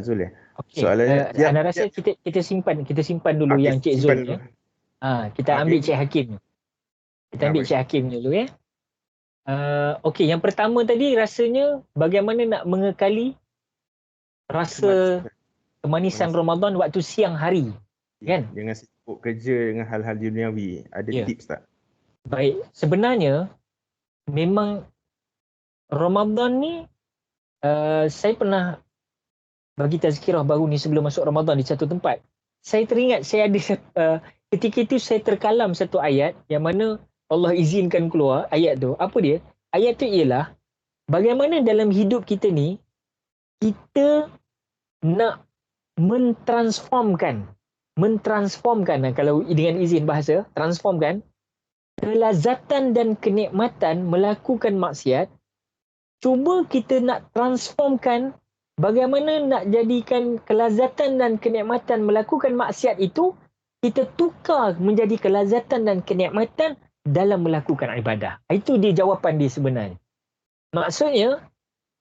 Speaker 1: Zul ya.
Speaker 3: Okey.
Speaker 1: Soalannya
Speaker 3: Anda rasa kita simpan dulu yang Cik Zul ya. Kita ambil Cik Hakim. Kita ambil Cik Hakim dulu ya. Okey, yang pertama tadi rasanya bagaimana nak mengekali rasa kemanisan Ramadan waktu siang hari, kan?
Speaker 1: Dengan sibuk kerja dengan hal-hal duniawi. Ada tips tak?
Speaker 3: Baik, sebenarnya memang Ramadan ni saya pernah bagi tazkirah baru ni sebelum masuk Ramadan di satu tempat. Saya teringat saya ada ketika itu saya terkalam satu ayat yang mana Allah izinkan keluar ayat tu. Apa dia? Ayat tu ialah bagaimana dalam hidup kita ni kita nak mentransformkan kalau dengan izin bahasa, transformkan kelazatan dan kenikmatan melakukan maksiat. Cuba kita nak transformkan bagaimana nak jadikan kelazatan dan kenikmatan melakukan maksiat itu kita tukar menjadi kelazatan dan kenikmatan dalam melakukan ibadah. Itu dia jawapan dia sebenarnya. Maksudnya,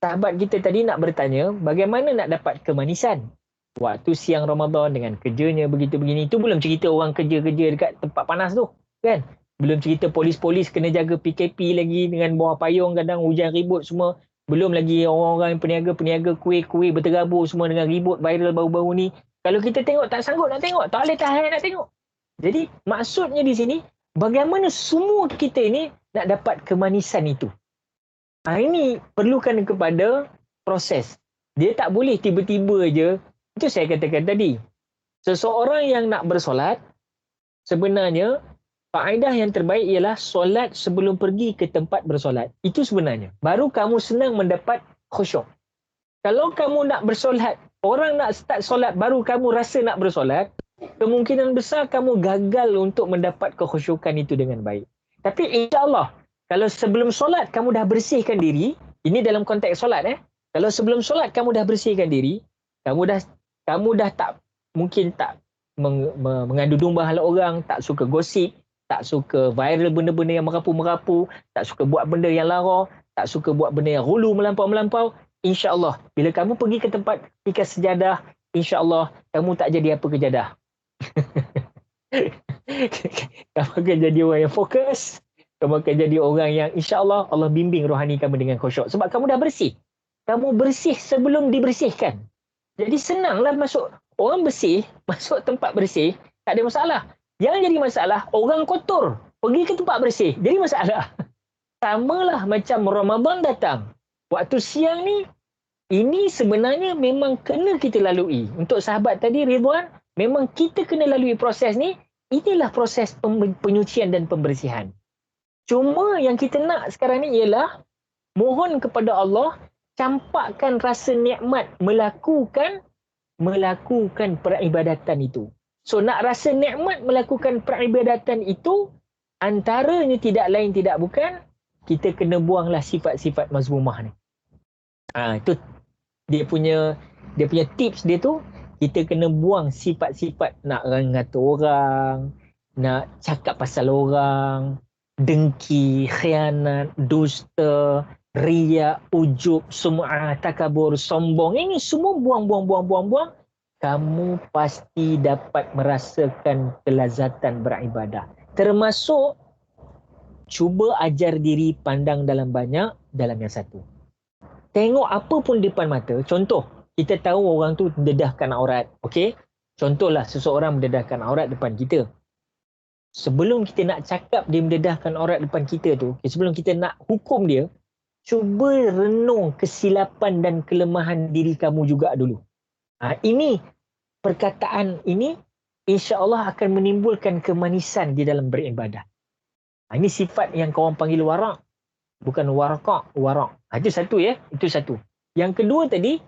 Speaker 3: sahabat kita tadi nak bertanya bagaimana nak dapat kemanisan waktu siang Ramadan dengan kerjanya begitu begini. Itu belum cerita orang kerja-kerja dekat tempat panas tu, kan? Belum cerita polis-polis kena jaga PKP lagi dengan bawah payung, kadang hujan ribut semua. Belum lagi orang-orang yang peniaga-peniaga kuih-kuih berterabur semua dengan ribut viral baru-baru ni. Kalau kita tengok tak sanggup nak tengok, tak boleh tahan nak tengok. Jadi maksudnya di sini, bagaimana semua kita ini nak dapat kemanisan itu. Ini perlukan kepada proses. Dia tak boleh tiba-tiba je. Itu saya katakan tadi. Seseorang yang nak bersolat, sebenarnya faedah yang terbaik ialah solat sebelum pergi ke tempat bersolat. Itu sebenarnya. Baru kamu senang mendapat khusyuk. Kalau kamu nak bersolat, orang nak start solat baru kamu rasa nak bersolat, kemungkinan besar kamu gagal untuk mendapat kekhusyukan itu dengan baik. Tapi insya-Allah, kalau sebelum solat kamu dah bersihkan diri, ini dalam konteks solat Kalau sebelum solat kamu dah bersihkan diri, kamu dah tak mungkin tak mengadu domba hal orang, tak suka gosip, tak suka viral benda-benda yang merapu-merapu, tak suka buat benda yang lara, tak suka buat benda yang hulu melampau-melampau, insya-Allah bila kamu pergi ke tempat ikat sejadah, insya-Allah kamu tak jadi apa kejadah. Kamu akan jadi orang yang fokus, kamu akan jadi orang yang insya-Allah Allah bimbing rohani kamu dengan khusyuk sebab kamu dah bersih. Kamu bersih sebelum dibersihkan. Jadi senanglah masuk. Orang bersih, masuk tempat bersih, tak ada masalah. Yang jadi masalah, orang kotor, pergi ke tempat bersih, jadi masalah. Samalah macam Ramadan datang. Waktu siang ni, ini sebenarnya memang kena kita lalui. Untuk sahabat tadi, Ridwan, memang kita kena lalui proses ni. Inilah proses penyucian dan pembersihan. Cuma yang kita nak sekarang ni ialah mohon kepada Allah, campakkan rasa nikmat melakukan peribadatan itu. So nak rasa nikmat melakukan peribadatan itu, antaranya tidak lain tidak bukan, kita kena buanglah sifat-sifat mazmumah ni. Itu dia punya tips dia tu, kita kena buang sifat-sifat nak ngata orang, nak cakap pasal orang, dengki, khianat, dusta, riya, ujub, sum'ah, takabur, sombong. Ini semua buang. Kamu pasti dapat merasakan kelazatan beribadah. Termasuk cuba ajar diri pandang dalam banyak, dalam yang satu. Tengok apa pun depan mata. Contoh, kita tahu orang tu mendedahkan aurat. Okey? Contohlah seseorang mendedahkan aurat depan kita. Sebelum kita nak cakap dia mendedahkan aurat depan kita tu, sebelum kita nak hukum dia, cuba renung kesilapan dan kelemahan diri kamu juga dulu. Ini perkataan ini insya-Allah akan menimbulkan kemanisan di dalam beribadah. Ini sifat yang kawan panggil warak, bukan warak, warak. Itu satu ya, itu satu. Yang kedua tadi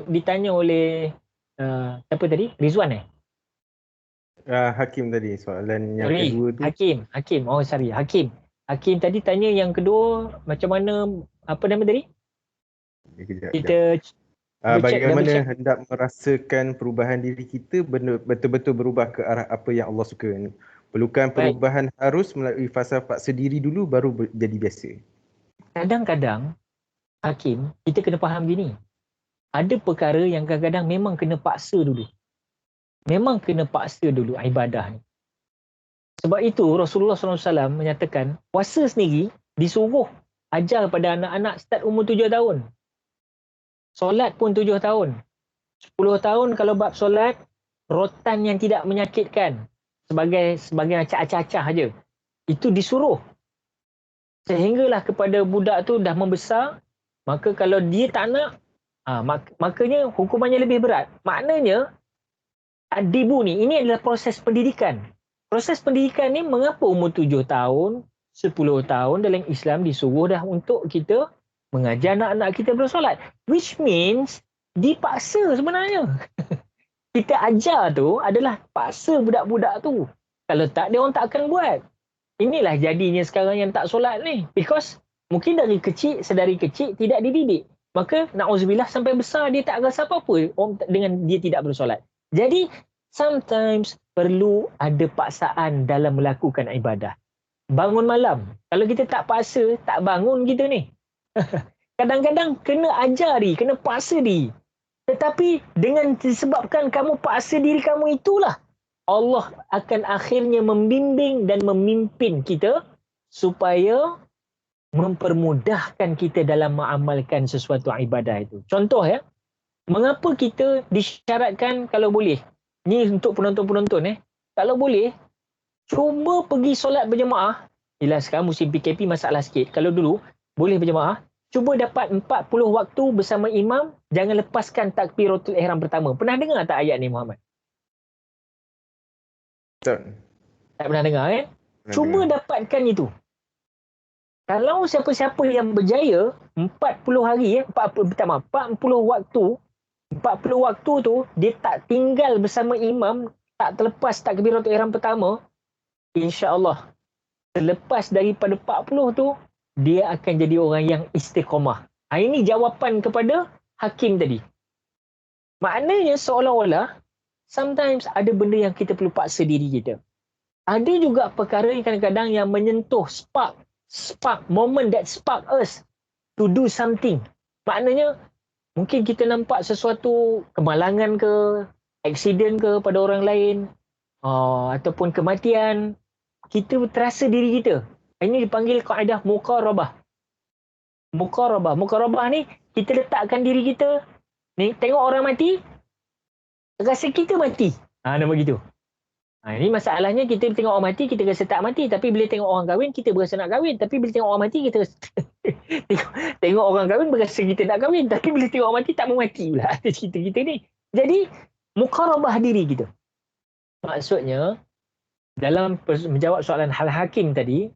Speaker 3: ditanya oleh siapa tadi? Rizwan
Speaker 1: Hakim tadi soalan yang kedua tu.
Speaker 3: Hakim. Oh sorry, Hakim. Hakim tadi tanya yang kedua macam mana, apa nama tadi? Kita
Speaker 1: bagaimana hendak merasakan perubahan diri kita betul-betul berubah ke arah apa yang Allah suka ni. Perlukan perubahan harus melalui fasa paksa diri dulu baru jadi biasa. Kadang-kadang
Speaker 3: Hakim, kita kena faham gini. Ada perkara yang kadang-kadang memang kena paksa dulu. Memang kena paksa dulu ibadah ni. Sebab itu Rasulullah SAW menyatakan puasa sendiri disuruh ajar pada anak-anak start umur 7 tahun. Solat pun 7 tahun. 10 tahun kalau bab solat, rotan yang tidak menyakitkan. Sebagai acah-acah saja. Itu disuruh. Sehinggalah kepada budak tu dah membesar, maka kalau dia tak nak, makanya hukumannya lebih berat. Maknanya, adibu ni, ini adalah proses pendidikan. Proses pendidikan ni mengapa umur 7 tahun, 10 tahun dalam Islam disuruh dah untuk kita mengajar anak-anak kita bersolat. Which means, dipaksa sebenarnya. Kita ajar tu adalah paksa budak-budak tu. Kalau tak, dia orang tak akan buat. Inilah jadinya sekarang yang tak solat ni. Because mungkin sedari kecil tidak dididik. Maka na'udzubillah sampai besar dia tak rasa apa-apa dengan dia tidak bersolat. Jadi sometimes perlu ada paksaan dalam melakukan ibadah. Bangun malam. Kalau kita tak paksa, tak bangun kita ni. Kadang-kadang kena ajari, kena paksa diri. Tetapi dengan disebabkan kamu paksa diri kamu itulah, Allah akan akhirnya membimbing dan memimpin kita supaya mempermudahkan kita dalam mengamalkan sesuatu ibadah itu. Contoh ya, mengapa kita disyaratkan kalau boleh, ni untuk penonton-penonton kalau boleh, cuba pergi solat berjemaah. Yelah sekarang musim PKP masalah sikit. Kalau dulu boleh berjemaah, cuba dapat 40 waktu bersama imam, jangan lepaskan takbiratul ihram pertama. Pernah dengar tak ayat ni Muhammad? Tak pernah dengar kan? Cuba dapatkan itu. Kalau siapa-siapa yang berjaya 40 hari 40 waktu tu dia tak tinggal bersama imam, tak terlepas takbiratul ihram pertama, insya-Allah selepas daripada 40 tu dia akan jadi orang yang istiqamah. Ini jawapan kepada Hakim tadi. Maknanya seolah-olah sometimes ada benda yang kita perlu paksa diri kita. Ada juga perkara yang kadang-kadang yang menyentuh spark moment that spark us to do something. Maknanya mungkin kita nampak sesuatu kemalangan ke, aksiden ke pada orang lain, ataupun kematian, kita terasa diri kita. Ini dipanggil kaedah muqarabah. Muqarabah ni kita letakkan diri kita ni, tengok orang mati, rasa kita mati. Nama gitu. Ini masalahnya kita tengok orang mati, kita rasa tak mati. Tapi bila tengok orang kahwin, kita berasa nak kahwin. Tapi bila tengok orang mati, kita tengok orang kahwin, berasa kita nak kahwin. Tapi bila tengok orang mati, tak mau mati pula. Cerita kita ni. Jadi, muqarabah diri kita. Maksudnya, dalam menjawab soalan hal hakim tadi,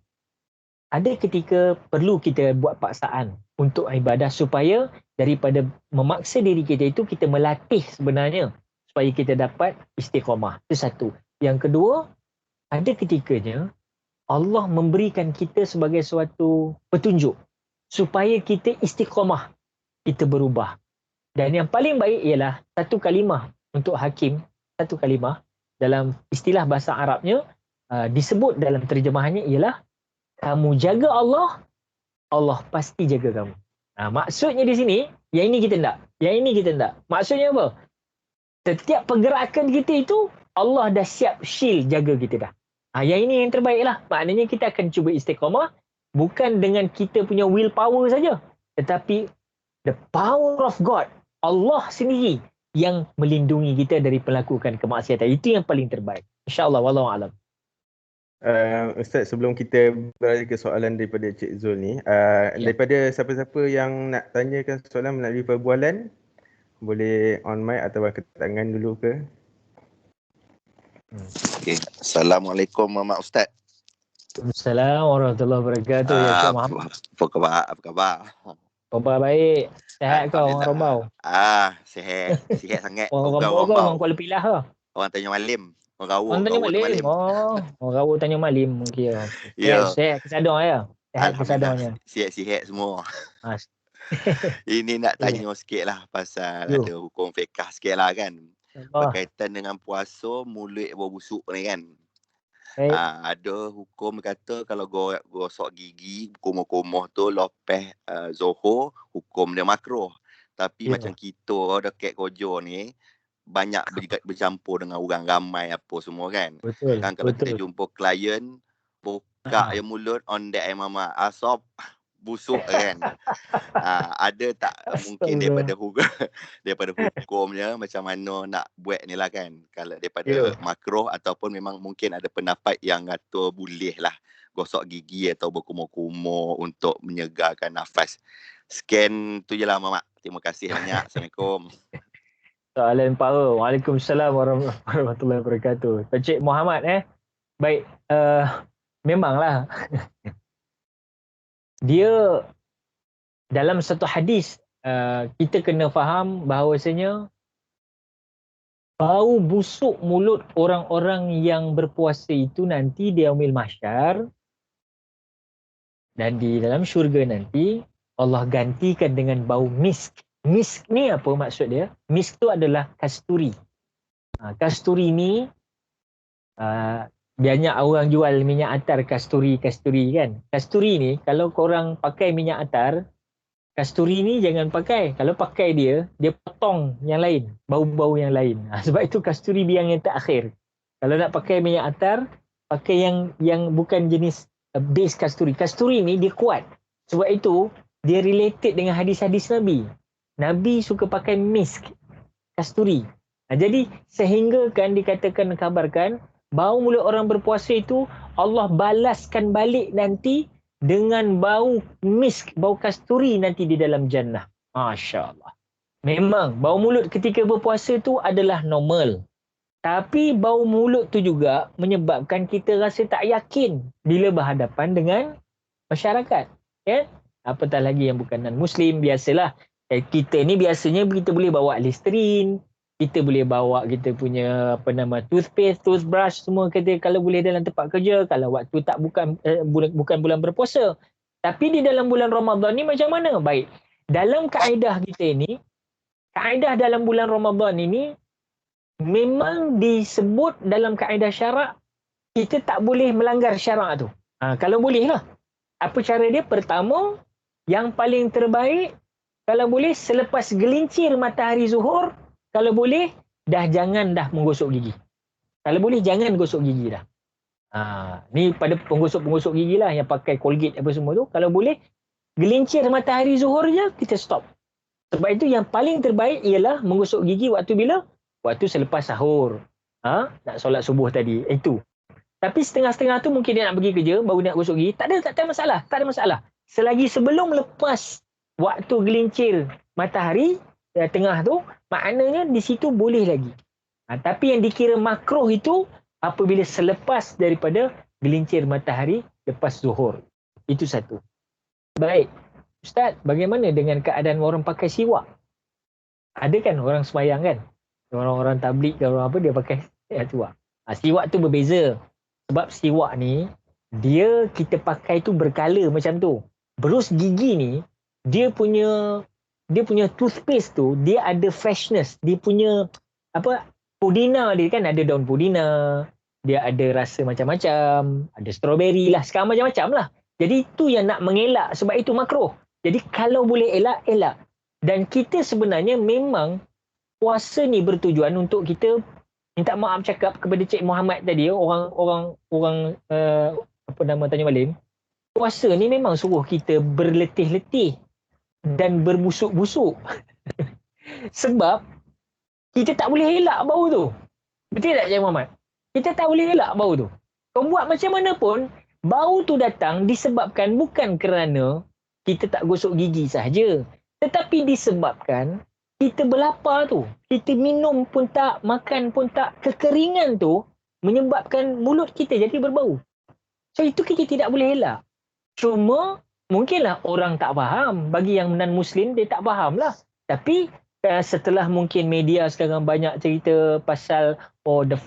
Speaker 3: ada ketika perlu kita buat paksaan untuk ibadah supaya daripada memaksa diri kita itu, kita melatih sebenarnya supaya kita dapat istiqamah. Itu satu. Yang kedua, ada ketikanya Allah memberikan kita sebagai suatu petunjuk supaya kita istiqamah, kita berubah. Dan yang paling baik ialah satu kalimah untuk hakim, satu kalimah dalam istilah bahasa Arabnya disebut dalam terjemahannya ialah kamu jaga Allah, Allah pasti jaga kamu. Maksudnya di sini, yang ini kita tak, yang ini kita tak. Maksudnya apa? Setiap pergerakan kita itu Allah dah siap shield jaga kita dah. Yang ini yang terbaik lah. Maknanya kita akan cuba istiqamah bukan dengan kita punya willpower saja, tetapi the power of God, Allah sendiri yang melindungi kita dari melakukan kemaksiatan. Itu yang paling terbaik. InsyaAllah, wallahu a'lam.
Speaker 1: Ustaz, sebelum kita beralih ke soalan daripada Cik Zul ni, daripada siapa-siapa yang nak tanyakan soalan melalui perbualan, boleh on mic atau angkat tangan dulu ke?
Speaker 4: Okay. Assalamualaikum Mak Ustaz.
Speaker 3: Assalamualaikum warahmatullahi wabarakatuh. Ya Syekh Muhammad.
Speaker 4: Apa khabar? Apa khabar?
Speaker 3: Khabar baik. Sehat kau orang Rombau?
Speaker 4: Sihat. Sihat sangat.
Speaker 3: Orang Rombau kau orang Kuala Pilah ke?
Speaker 4: Orang Tanjung Malim. Orang Rawa.
Speaker 3: Orang Tanjung Malim. Orang Rawa Tanjung Malim mungkin.
Speaker 4: Ya.
Speaker 3: Sehat kesadar ya. Sehat kesadarnya.
Speaker 4: Sihat semua.
Speaker 3: Mas.
Speaker 4: Ini nak tanya sikit lah pasal ada hukum fiqh sikit lah kan. Berkaitan dengan puasa mulut berbusuk ni kan. Ada hukum kata kalau gosok gigi kumuh-kumuh tu lepas Zohor, hukum dia makruh. Tapi macam kita dekat Kojo ni banyak bercampur dengan orang ramai apa semua kan.
Speaker 3: Betul.
Speaker 4: Kan kalau kita jumpa klien buka je mulut on the mama asap busuk kan. Ada tak mungkin daripada hukumnya macam mana nak buat ni lah kan. Kalau daripada makruh ataupun memang mungkin ada pendapat yang kata boleh lah gosok gigi atau berkumur-kumur untuk menyegarkan nafas. Scan tu je lah Mamak. Terima kasih banyak. Assalamualaikum.
Speaker 3: Soalan power. Waalaikumsalam warahmatullahi wabarakatuh. Encik Muhammad Baik. Memanglah. Dia dalam satu hadis kita kena faham bahawasanya bau busuk mulut orang-orang yang berpuasa itu nanti di yaumil mahsyar dan di dalam syurga nanti Allah gantikan dengan bau misk. Misk ni apa maksud dia? Misk tu adalah kasturi. Kasturi ni banyak orang jual minyak atar kasturi kan. Kasturi ni kalau korang pakai minyak atar, kasturi ni jangan pakai. Kalau pakai dia potong yang lain, bau-bau yang lain. Sebab itu kasturi biang yang terakhir. Kalau nak pakai minyak atar, pakai yang bukan jenis base kasturi. Kasturi ni dia kuat. Sebab itu dia related dengan hadis-hadis Nabi. Nabi suka pakai misk, kasturi. Jadi sehingga kan dikatakan, kabarkan, bau mulut orang berpuasa itu Allah balaskan balik nanti dengan bau misk, bau kasturi nanti di dalam jannah. Masya Allah. Memang bau mulut ketika berpuasa itu adalah normal. Tapi bau mulut tu juga menyebabkan kita rasa tak yakin bila berhadapan dengan masyarakat. Apatah lagi yang bukan non-Muslim, biasalah. Kita ni biasanya kita boleh bawa Listerine, kita boleh bawa kita punya toothpaste, toothbrush semua kita kalau boleh dalam tempat kerja, kalau waktu tak bukan bulan berpuasa. Tapi di dalam bulan Ramadan ni macam mana? Baik. Dalam kaedah kita ni, kaedah dalam bulan Ramadan ini memang disebut dalam kaedah syarak kita tak boleh melanggar syarak tu. Kalau boleh lah. Apa cara dia? Pertama, yang paling terbaik kalau boleh selepas gelincir matahari zuhur, kalau boleh jangan menggosok gigi. Kalau boleh jangan gosok gigi dah. Ni pada penggosok-penggosok gigi lah yang pakai Colgate apa semua tu. Kalau boleh gelincir matahari zuhur je kita stop. Sebab itu yang paling terbaik ialah menggosok gigi waktu bila? Waktu selepas sahur. Nak solat subuh tadi. Itu. Tapi setengah-setengah tu mungkin dia nak pergi kerja baru nak gosok gigi. Tak ada masalah. Selagi sebelum lepas waktu gelincir matahari tengah tu, maknanya di situ boleh lagi. Tapi yang dikira makruh itu apabila selepas daripada gelincir matahari lepas zuhur. Itu satu. Baik. Ustaz, bagaimana dengan keadaan orang pakai siwak? Ada kan orang sembahyang kan? Orang-orang tabligh ke orang apa dia pakai siwak. Siwak tu berbeza. Sebab siwak ni dia kita pakai tu berkala macam tu. Berus gigi ni dia punya toothpaste tu dia ada freshness, dia punya pudina dia kan, ada daun pudina, dia ada rasa macam-macam, ada strawberry lah, sekarang macam-macam lah. Jadi itu yang nak mengelak, sebab itu makruh. Jadi kalau boleh elak. Dan kita sebenarnya memang puasa ni bertujuan untuk kita minta maaf cakap kepada Cik Muhammad tadi, orang apa nama Tanya Malim, puasa ni memang suruh kita berletih-letih dan berbusuk-busuk. Sebab kita tak boleh elak bau tu. Betul tak Cik Muhammad? Kita tak boleh elak bau tu. Kau buat macam mana pun, bau tu datang disebabkan bukan kerana kita tak gosok gigi sahaja, tetapi disebabkan kita berlapar tu. Kita minum pun tak, makan pun tak, kekeringan tu menyebabkan mulut kita jadi berbau. So itu kita tidak boleh elak. Cuma mungkinlah orang tak faham. Bagi yang non-Muslim dia tak faham lah. Tapi setelah mungkin media sekarang banyak cerita pasal the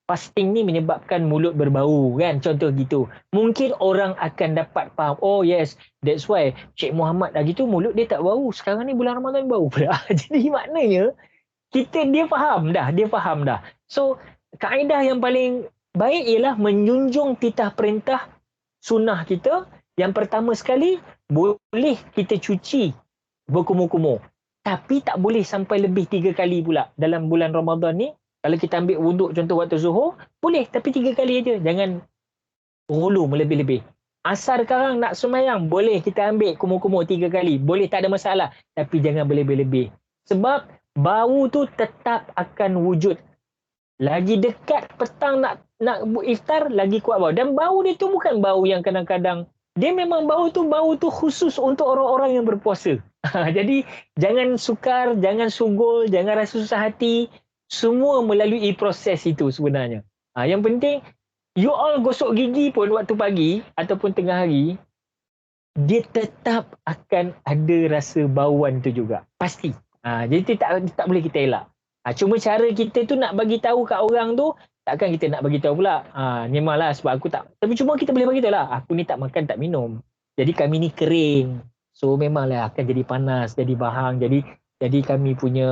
Speaker 3: fasting ni menyebabkan mulut berbau kan, contoh gitu. Mungkin orang akan dapat faham, oh yes, that's why Cik Muhammad lagi tu mulut dia tak bau. Sekarang ni bulan Ramadan bau pula. Jadi maknanya dia faham dah. So kaedah yang paling baik ialah menjunjung titah perintah sunnah kita. Yang pertama sekali, boleh kita cuci berkumur-kumur. Tapi tak boleh sampai lebih 3 kali pula dalam bulan Ramadan ni. Kalau kita ambil wuduk contoh waktu zuhur, boleh tapi 3 kali aja. Jangan hulu melebih-lebih. Asar sekarang nak sembahyang, boleh kita ambil kumur-kumur 3 kali. Boleh, tak ada masalah. Tapi jangan berlebih-lebih. Sebab bau tu tetap akan wujud. Lagi dekat petang nak iftar, lagi kuat bau. Dan bau dia tu bukan bau yang kadang-kadang, dia memang bau tu khusus untuk orang-orang yang berpuasa. Jadi jangan sukar, jangan sugul, jangan rasa susah hati. Semua melalui proses itu sebenarnya. Yang penting, you all gosok gigi pun waktu pagi ataupun tengah hari, dia tetap akan ada rasa bauan tu juga. Pasti. Jadi tak boleh kita elak. Cuma cara kita tu nak bagi tahu kat orang tu, takkan kita nak bagi tahu pula. Memanglah sebab aku tak. Tapi cuma kita boleh bagi tahu lah, aku ni tak makan, tak minum. Jadi kami ni kering. So memanglah akan jadi panas, jadi bahang. Jadi kami punya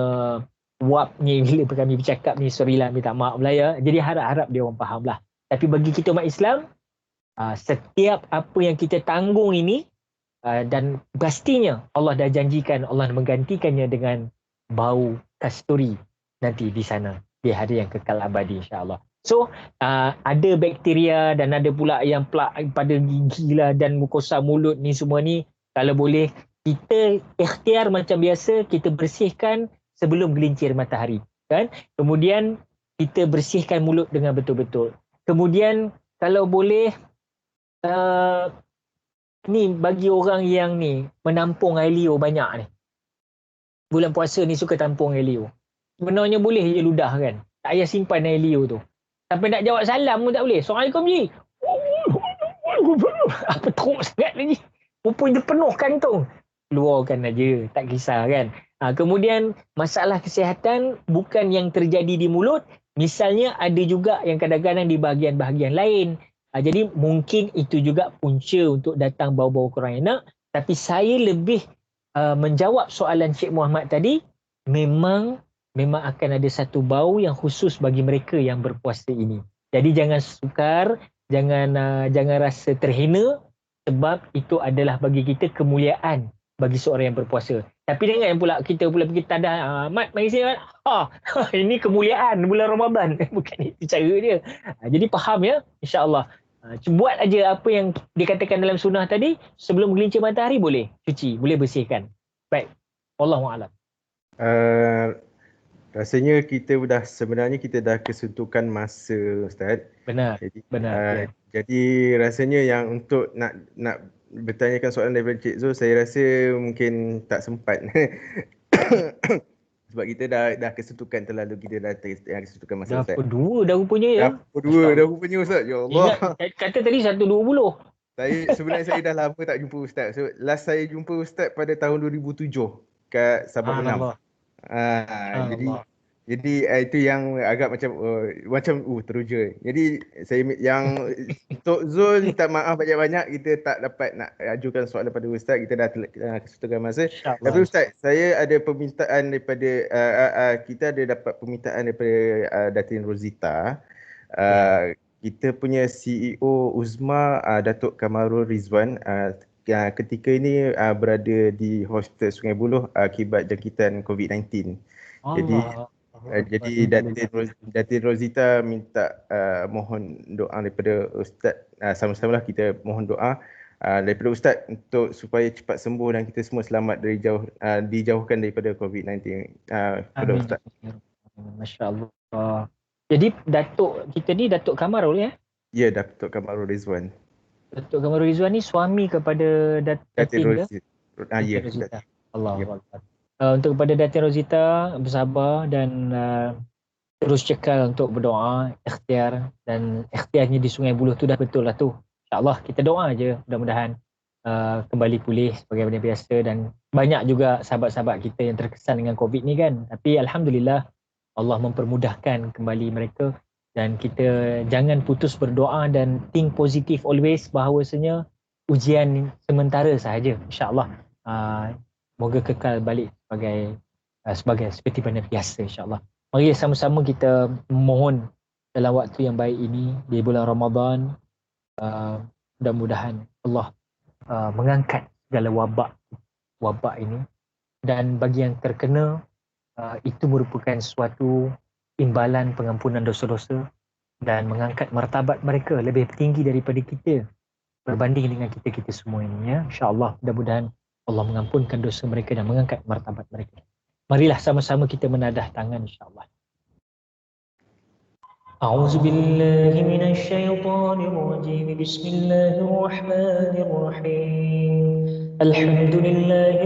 Speaker 3: wap ni bila kami bercakap ni, sorry lah, minta maaf lah ya. Jadi harap-harap dia orang faham lah. Tapi bagi kita umat Islam, setiap apa yang kita tanggung ini, dan pastinya Allah dah janjikan, Allah menggantikannya dengan bau kasturi nanti di sana, di hari yang kekal abadi insyaAllah. So ada bakteria dan ada pula yang plak pada gigi lah dan mukosa mulut ni semua ni, kalau boleh kita ikhtiar macam biasa, kita bersihkan sebelum gelincir matahari kan. Kemudian kita bersihkan mulut dengan betul-betul. Kemudian kalau boleh ni bagi orang yang ni menampung air liur banyak ni, bulan puasa ni suka tampung air liur, sebenarnya boleh je ludah kan, tak payah simpan air liur tu. Sampai nak jawab salam pun tak boleh. Assalamualaikum ji. Apa teruk sangat lagi, rupanya dia penuh kantung. Keluarkan aja, tak kisah kan. Kemudian masalah kesihatan bukan yang terjadi di mulut, misalnya ada juga yang kadang-kadang di bahagian-bahagian lain. Jadi mungkin itu juga punca untuk datang bau-bau kurang enak. Tapi saya lebih menjawab soalan Cik Muhammad tadi, memang akan ada satu bau yang khusus bagi mereka yang berpuasa ini. Jadi jangan sukar, jangan rasa terhina, sebab itu adalah bagi kita kemuliaan bagi seorang yang berpuasa. Tapi jangan pula kita pergi tadah, Mat mari sini, ini kemuliaan bulan Ramadan. Bukan itu cara dia. Jadi faham ya, insya-Allah. Buat aja apa yang dikatakan dalam sunnah tadi, sebelum gelincir matahari boleh cuci, boleh bersihkan. Baik. Wallahu a'lam.
Speaker 1: Rasanya sebenarnya kita dah kesuntukan masa, Ustaz.
Speaker 3: Benar. Benar.
Speaker 1: Jadi rasanya yang untuk nak bertanyakan soalan daripada Cik Zul, saya rasa mungkin tak sempat. Sebab kita dah kesuntukan terlalu, kita dah kesuntukan masa, Ustaz.
Speaker 3: Dah perdua dah rupanya ya.
Speaker 1: Dah rupanya, Ustaz. Ya Allah.
Speaker 3: Ingat, kata tadi 1.20.
Speaker 1: Sebenarnya saya dah lama tak jumpa Ustaz. So, last saya jumpa Ustaz pada tahun 2007 kat Sabak Menam. Jadi itu yang agak macam teruja. Jadi saya yang Tok Zul minta maaf banyak-banyak, kita tak dapat nak ajukan soalan pada Ustaz, kita dah kesuntukan masa. Tapi Ustaz, saya ada permintaan daripada kita ada dapat permintaan daripada Datin Rosita. Kita punya CEO Uzma, Datuk Kamarul Rizwan, ketika ini berada di Hospital Sungai Buloh akibat jangkitan COVID-19. Jadi Jadi Datin Rosita minta mohon doa daripada Ustaz, sama-samalah kita mohon doa daripada Ustaz untuk supaya cepat sembuh dan kita semua selamat dari dijauhkan daripada COVID-19. Kepada
Speaker 3: Amin.
Speaker 1: Ustaz.
Speaker 3: Masya Allah. Jadi Datuk kita ni Datuk Kamarul ya?
Speaker 1: Ya, Datuk Kamarul Rizwan.
Speaker 3: Datuk Kamarul Rizwan ni suami kepada
Speaker 1: Datin
Speaker 3: Datin ke?
Speaker 1: Rosita. Ya,
Speaker 3: Rosita.
Speaker 1: Datin.
Speaker 3: Allahu Akbar. Untuk kepada Datin Rosita, bersabar dan terus cekal untuk berdoa, ikhtiar, dan ikhtiarnya di Sungai Buloh tu dah betul lah tu. InsyaAllah kita doa je mudah-mudahan kembali pulih sebagaimana biasa, dan banyak juga sahabat-sahabat kita yang terkesan dengan COVID ni kan. Tapi Alhamdulillah Allah mempermudahkan kembali mereka, dan kita jangan putus berdoa dan think positif always bahawasanya ujian sementara sahaja. InsyaAllah moga kekal balik sebagai seperti mana biasa insyaAllah. Mari sama-sama kita mohon dalam waktu yang baik ini di bulan Ramadan, mudah-mudahan Allah mengangkat segala wabak ini, dan bagi yang terkena itu merupakan suatu imbalan pengampunan dosa-dosa dan mengangkat martabat mereka lebih tinggi daripada kita berbanding dengan kita semua ini ya. InsyaAllah mudah-mudahan Allah mengampunkan dosa mereka dan mengangkat martabat mereka. Marilah sama-sama kita menadah tangan insyaAllah. A'udzubillahi minasyaitonirrajim. Bismillahirrahmanirrahim. Alhamdulillah.